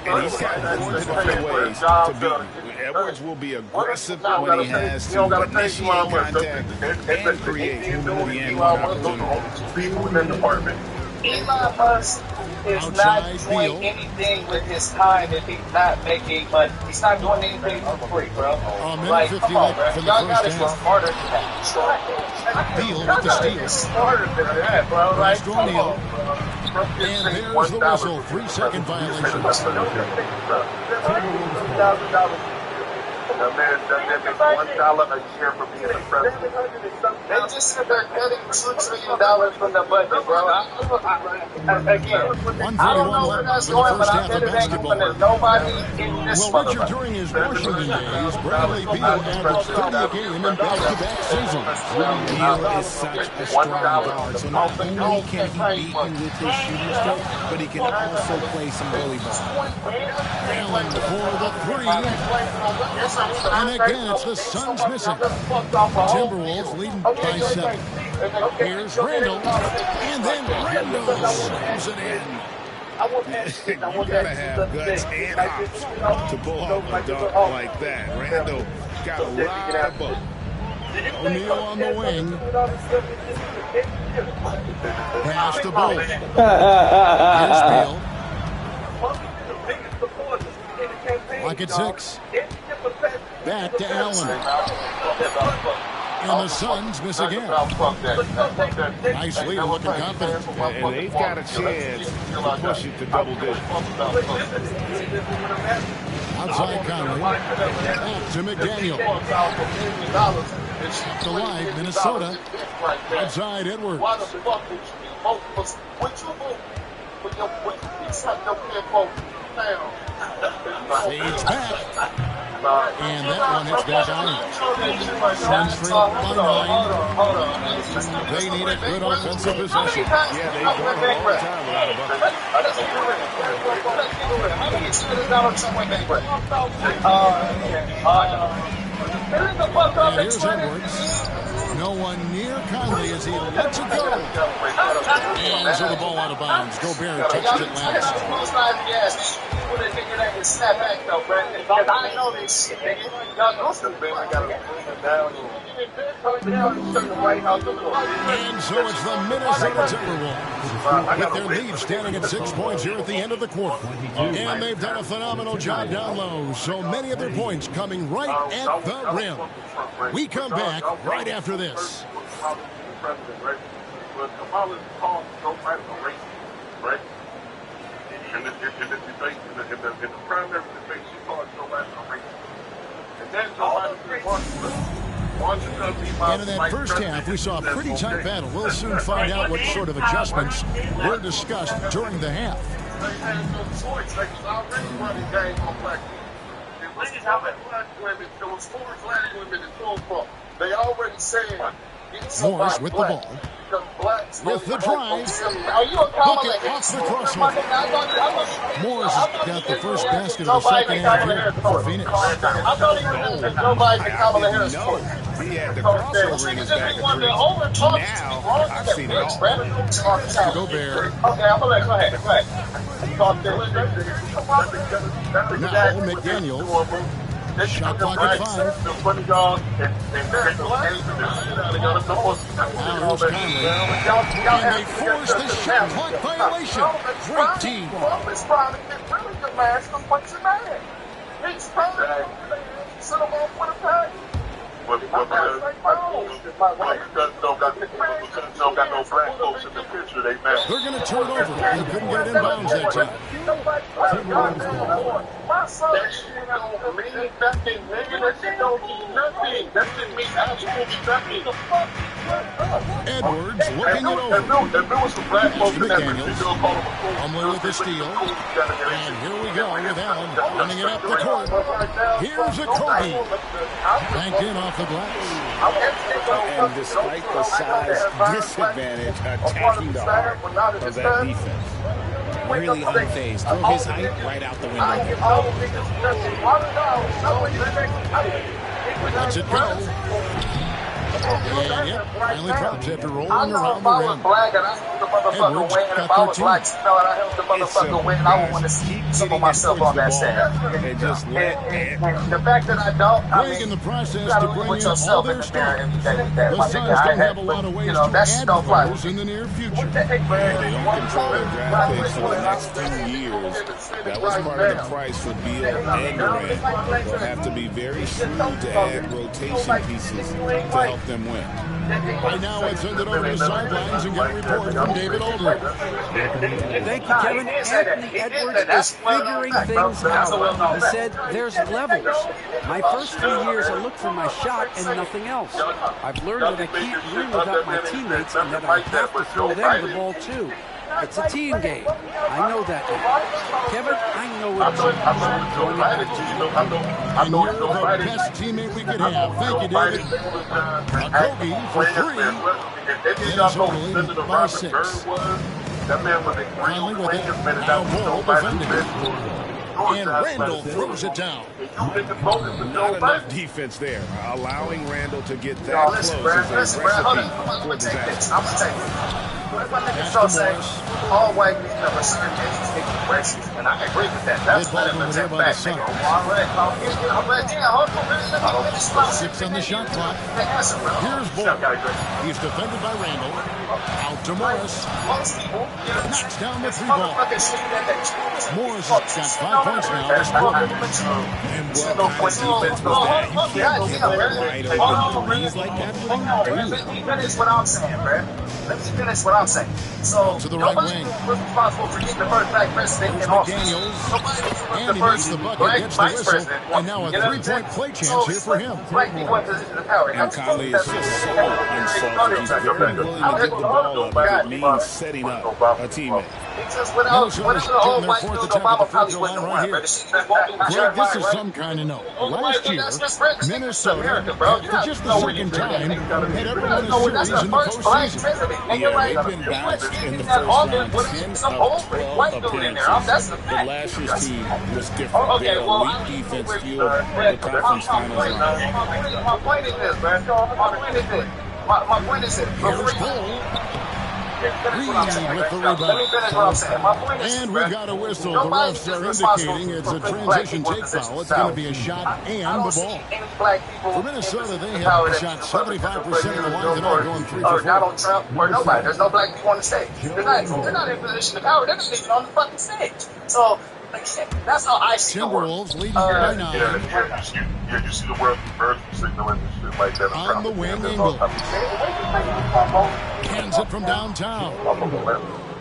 And he's got more different ways to beat you. Edwards will be aggressive when he has to initiate contact and create the end opportunity. Elon Musk is not doing anything with his time if he's not making money. He's not doing anything for free, bro. Like, come on, bro. Y'all got to be smarter than that. Beal with the steal. Smarter than that, bro. Like, come on. And there's the whistle. 3-second violation. That makes $1 a year for being the president. They just said they're cutting $2 trillion from the budget, bro. Again, I don't know where that's going, but I bet it ain't going to nobody in this Well, Richard, during his Washington days, Bradley Beal averaged 30 a game in back-to-back seasons. Beal is such a strong guard, so not only can he beat you with his shooting stroke, but he can also play some bully ball. Allen for the three. And again, it's the Suns missing. Timberwolves leading by 7. Here's Randall. And then Randall slams it in. You gotta have guts and hops to pull off a dunk like that. Randall got a lot of both. O'Neal on the wing. Pass the ball. Here's Beal. Lock at 6. Back to Allen. And the Suns miss again. Nice lead, looking confident. And they've got a chance to push it to double digits. Outside Conley. Back to McDaniel. To live, Minnesota. Outside Edwards. Fades back. And that one hits back iron. Suns trail by 9. They need a good offensive possession. Yeah, they've gone a long time without a bucket. And here's Edwards. No one near Conley as he lets it go. And so the ball out of bounds. Gobert touched it last. And so it's the Minnesota Timberwolves with their lead standing at 6 points here at the end of the quarter. And they've done a phenomenal job down low. So many of their points coming right at the rim. We come back right after this. In the debate, in the primary debate, she called Joe Biden a racist. And then Joe Biden And in that first half, we saw a pretty tight battle. We'll soon find out what sort of adjustments were discussed during the half. They had no choice. They was already running game on black people. It was 4 black women in Tulsa. They already said, Morris with the ball. With the drive. Bucket off the crossover. Morris has got the first basket of the second half here for Phoenix. I thought he was nobody's the Kamala Harris. He had the crossover in his back. Now, I've seen it all. Gobert. Okay, I'm going to go ahead. Now, McDaniel. Shot clock at 5. Now here's Conley. And they force the shot clock violation. Great team. He's trying to get really good man. Some points in there. He's trying to sit him off with a pack. They're going to turn it over. They couldn't get it inbounds that time. My son don't mean nothing, nigga. That shit don't mean nothing. That shit means absolutely nothing. Edwards looking it over. To McDaniels. Humbly with the steal. And here we go with Allen running it up the court. Here's a Kobe. Banked in off the glass. And despite the size disadvantage, attacking the heart of that defense. Really unfazed. Throw his height right out the window. Lets it go. And yep, finally drops after rolling around the rim. Edwards got 13. I would want to see some of myself on that side. And just let the fact that I don't, Greg in the process to bring in all their stars. The Suns don't have a lot of ways to add players in the near future. They don't control their draft picks for the next 2 years. That was part of the price for Beal and Durant. They'll have to be very shrewd to add rotation pieces to help help them win. Right now, let's send it over to the sidelines and get a report from David Aldridge. Thank you, Kevin. Anthony Edwards is figuring things out. He said there's levels. My first 3 years, I looked for my shot and nothing else. I've learned that I can't win without my teammates and that I have to throw them the ball too. It's a team game. I know that now. Kevin, I know what it's And you're the best teammate we could have. Thank you, David. Kogi for 3. Minnesota leading by 6. Finally with it, now Ball defending. And Randall throws it down. Not enough defense there. Allowing Randall to get that close is a recipe for disaster. I'm going to take it. What if my niggas start saying all white men of a certain age take racist? And I agree with that. That's better than that back, nigga. I'm ready. 6 on the shot clock. Here's Ball. He's defended by Randall. Out to Morris. Knocks down the 3 ball. Morris has got 5 points now this quarter. And what kind of defense was that? You can't give a wide open threes like that. Let me finish what I'm saying, man. Let me finish what I'm saying. So, to the right wing. Was responsible for getting the first black president in office. And he makes the bucket, gets the whistle, and now a 3-point play chance here for him. And Conley is just so unselfish. He's very willing to give the ball up if it means setting up a teammate. Minnesota's getting their 4th attempt at the free throw line right here. Greg, this is some kind of note. Last year, Minnesota, for just the second time, had ever won a series in the postseason. Yeah, they've been bounced in the first round 10 of 12 appearances. But last year's team was different. Their elite defense fueled the conference finals run. My point is this, man. My point is this. Here's Cole. Reed with the rebound. And we got a whistle. The refs are indicating it's a transition take foul. It's going to be a shot and the ball. For Minnesota, they have shot 75% of the line tonight, going 3 for 4. Donald Trump or nobody. There's no black people on the stage. They're not in position of power. They're not even on the fucking stage. So, that's how I see Timberwolves leading by 9. Yeah, you see the world first signal and shit like that. On the wing, Ingle. Cans it from downtown.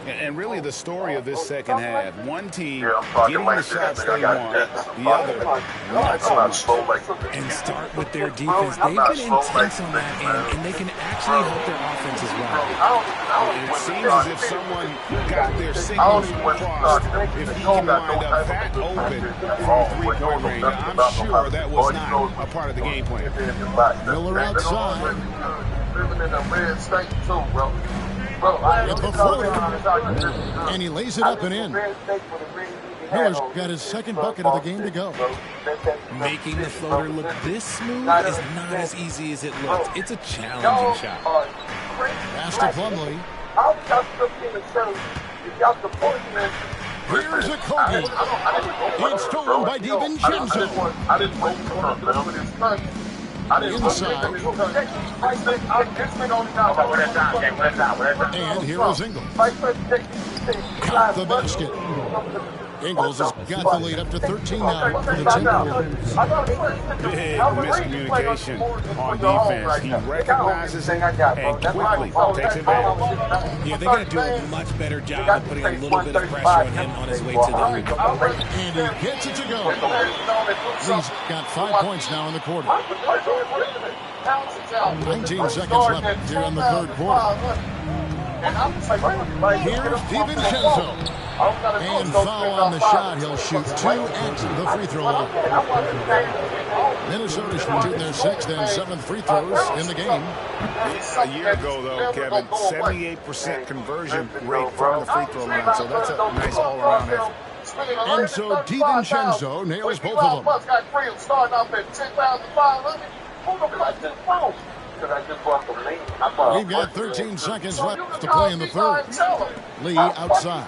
And really the story of this second half, one team getting the shots they want, the other not so much. And start with their defense. They've been intense on that end, and they can actually help their offense as well. It seems as if someone got their signals crossed. If he can wind up that open from 3-point range, I'm sure that was not a part of the game plan. Miller outside. Living in a red state too, bro. With the floater, and he lays it up and in. Miller's got his second bucket of the game to go. Making the floater look this smooth is not as easy as it looks. It's a challenging shot. Pass to Plumlee. Here's a Kogi. It's stolen by DiVincenzo. Inside. And here is Ingles. Got the basket. Ingles has got the lead up to 13 now for the Timberwolves. Big miscommunication on defense. He recognizes it and quickly takes advantage. Yeah, they're going to do a much better job of putting a little bit of pressure on him on his way to the hoop. And he gets it to go. He's got 5 points now in the quarter. 19 seconds left here in the third quarter. Here's DiVincenzo. And foul on the shot. He'll shoot 2 at the free throw line. Minnesota shooting their 6th and 7th free throws in the game. A year ago, though, Kevin, 78% conversion rate from the free throw line. So that's a nice all-around effort. And so DiVincenzo nails both of them. We've got 13 seconds left to play in the third. Lee outside.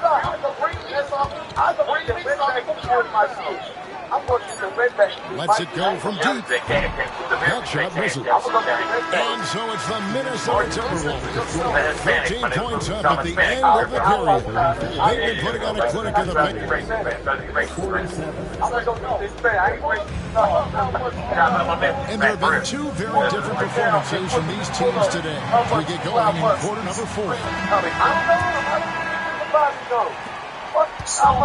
Lets it go from deep. That shot misses. And so it's the Minnesota Timberwolves. 13 points up at the end of the period. They've been putting on a clinic in the paint. And there have been two very different performances from these teams today as we get going in quarter number 4.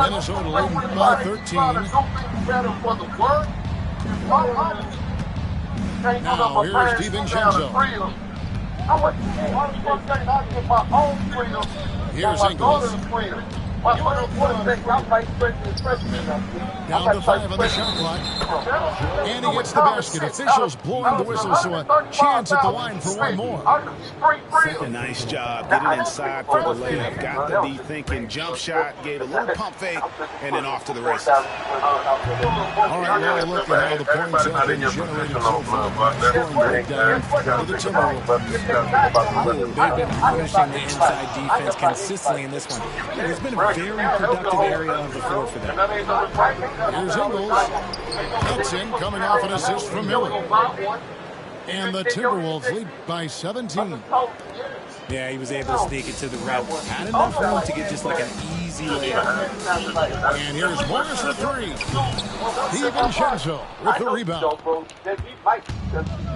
Minnesota leading by 13. Now here's DiVincenzo. Here's Ingles. Down to 5 on the shot clock. And he gets the basket. Officials blowing the whistle, so a chance at the line for one more. A nice job getting inside for the layup. Got the D thinking jump shot, gave a little pump fake, and then off to the races. All right, now look at how the points have been generated so far. Scoring breakdown for the Timberwolves. They've been pushing the inside defense consistently in this one. It's been a very productive area of the floor for them. Here's Ingles. That's in, coming off an assist from Miller. And the Timberwolves lead by 17. Yeah, he was able to sneak it to the rim. Had enough room to get just like an easy layup. And here's Morris for 3. DiVincenzo with the rebound.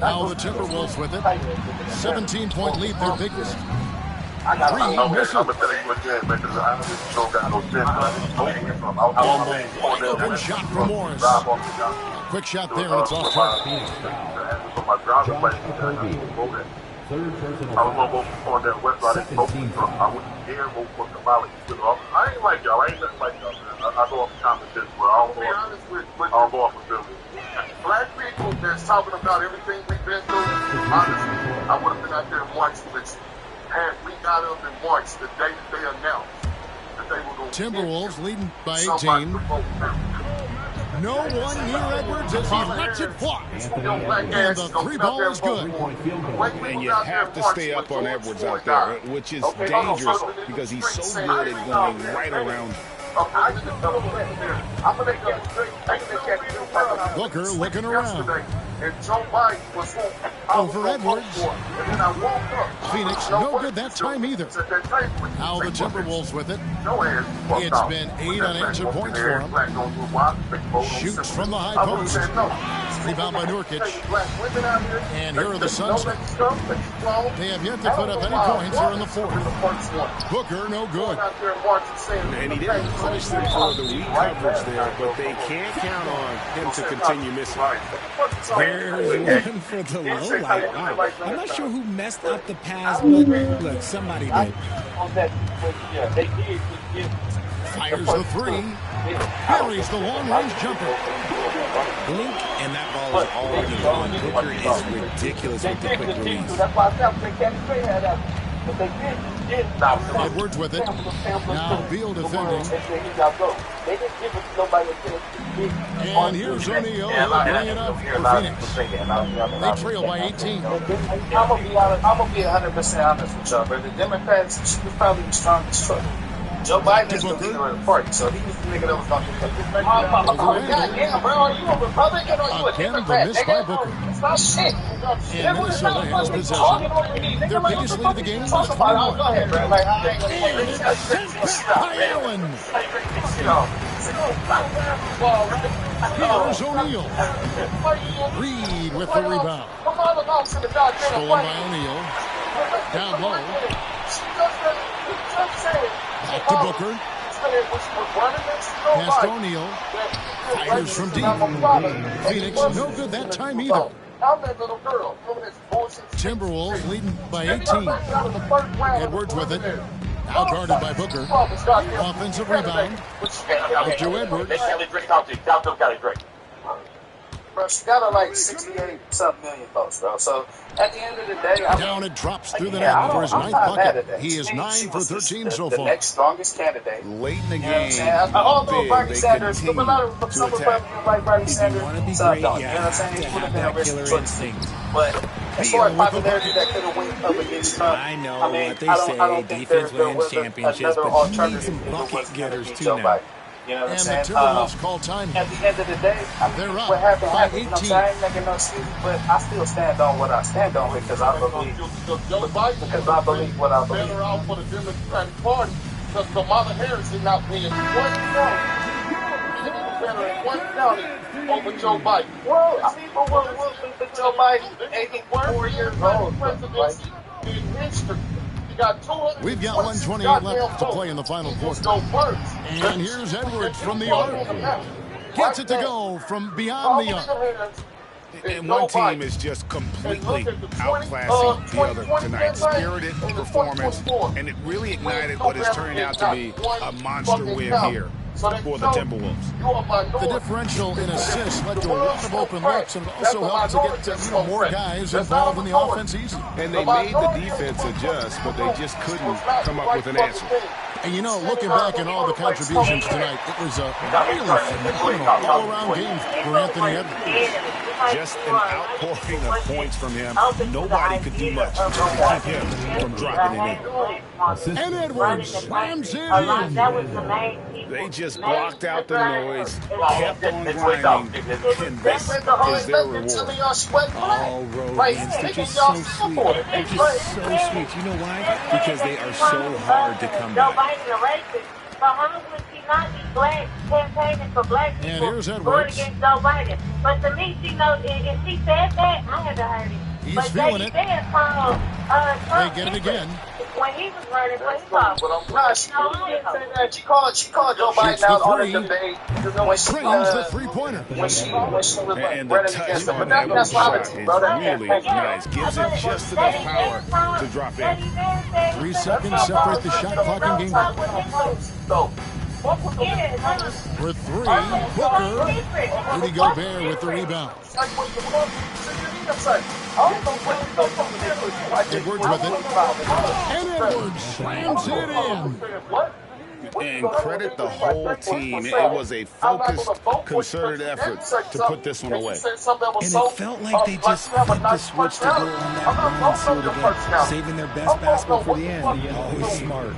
Now the Timberwolves with it. 17-point lead, their biggest. 3 misses. Open shot from Morris. Quick shot there, and it's off target. I was going to go on that website. I went here, for the Molly. I ain't like y'all. I ain't nothing like y'all, man. I go off the common sense, bro. I don't go off of Philly. Black people that's talking about everything we've been through, honestly, I would have been out there in March with you. Had we got up in March, the day that they announced that they were going to Timberwolves leading by 18. No one near Edwards as he lets it fly. And the 3 ball is good. And you have to stay up on Edwards out there, which is dangerous because he's so good at going right around. Booker looking around. Over Edwards. Phoenix, no good that time either. Now the Timberwolves with it. It's been 8 unanswered points for him. Shoots from the high post. Rebound by Nurkic. And here are the Suns. They have yet to put up any points here in the 4th. Booker, no good. And he didn't punish them for the weak coverage there, but they can't count on him to continue missing. There's one for the low light. Wow. I'm not sure who messed up the pass, but look, somebody did. Fires the 3. Buries the long-range jumper. Blink, and that ball is already gone. Booker is ridiculous with the quick release. Edwards with it. Now Beal defending. And here's O'Neal laying it up for Phoenix. They trail by 18. I'm gonna be 100% honest with y'all, brother. The Democrats should probably the strongest choice. Joe Biden is going to be the party, so he's the nigga that was going to be goddamn, bro, are you a Republican or are you a Democrat, nigga? It's not shit. And Minnesota has possession. Their biggest lead of the game is 21. Go ahead, bro. Like, by Allen. Here's O'Neal. Reed with the rebound. Stolen by O'Neal. Down low. Back to Booker. Past O'Neal. Fires from deep. Phoenix, no good that time either. Timberwolves leading by 18. Edwards with it. Now guarded by Booker. Offensive rebound. Out to Edwards. Bro, she got like 68-something million votes, bro. So at the end of the day, down it drops through the net for his 9th bucket. He is 9 for 13 so far. The next strongest candidate. Late in the game, although Bernie Sanders, some Republicans like Bernie Sanders, some don't. You know what I'm saying? He would have been a risky choice. But as far as popularity that could have went up against Trump, I know what they say. Defense wins championships, but you need some bucket getters too now. You know what I'm And saying? the Timberwolves call time. At the end of the day, I mean, they're up what happened, by happened. 18. You know what I'm saying? I ain't making no excuses, but I still stand on what I stand on because I believe what I believe. Better out for the Democratic Party because Kamala Harris is not paying one county. Better in one county over Joe Biden. Well, I mean, but Joe Biden, 84 years old. Presidency in history. We've got 128 left to play in the final quarter. And here's Edwards from the arc. Gets it to go from beyond the arc. And one team is just completely outclassing the other tonight. Spirited performance, and it really ignited what is turning out to be a monster win here for the Timberwolves. The differential in assists led to a lot of open looks and also helped to get more guys involved in the offense easy. And they made the defense adjust, but they just couldn't come up with an answer. And you know, looking back at all the contributions tonight, it was a really phenomenal all-around game for Anthony Edwards. Just an outpouring of points from him. Nobody could do much to keep him from dropping it in. And Edwards slams it in. They just blocked out the noise, kept on grinding, and this is their reward. Oh, Rollins, they're just so sweet. They're just so sweet. You know why? Because they are so hard to come by. So how would she not be black campaigning for black people and here's Edwards. going against Joe Biden? But to me, she knows if she said that, I had to heard it. He's but feeling it. Said, Trump, they get it again. When he was running, but he lost. She called Joe Biden out on the debate. Cranes the three-pointer. When she was and the running touch against him. on But that's that what shot I is brother. really nice. Gives it just enough power to drop in. 3 seconds separate the shot clock and game clock. For 3, Booker. Rudy Gobert with the rebound. Edwards with it. And Edwards slams it in. And credit the whole team. It was a focused, concerted effort to put this one away. And it felt like they just flipped the switch to go on that run and seal it again, saving their best basketball for the end. Always smart.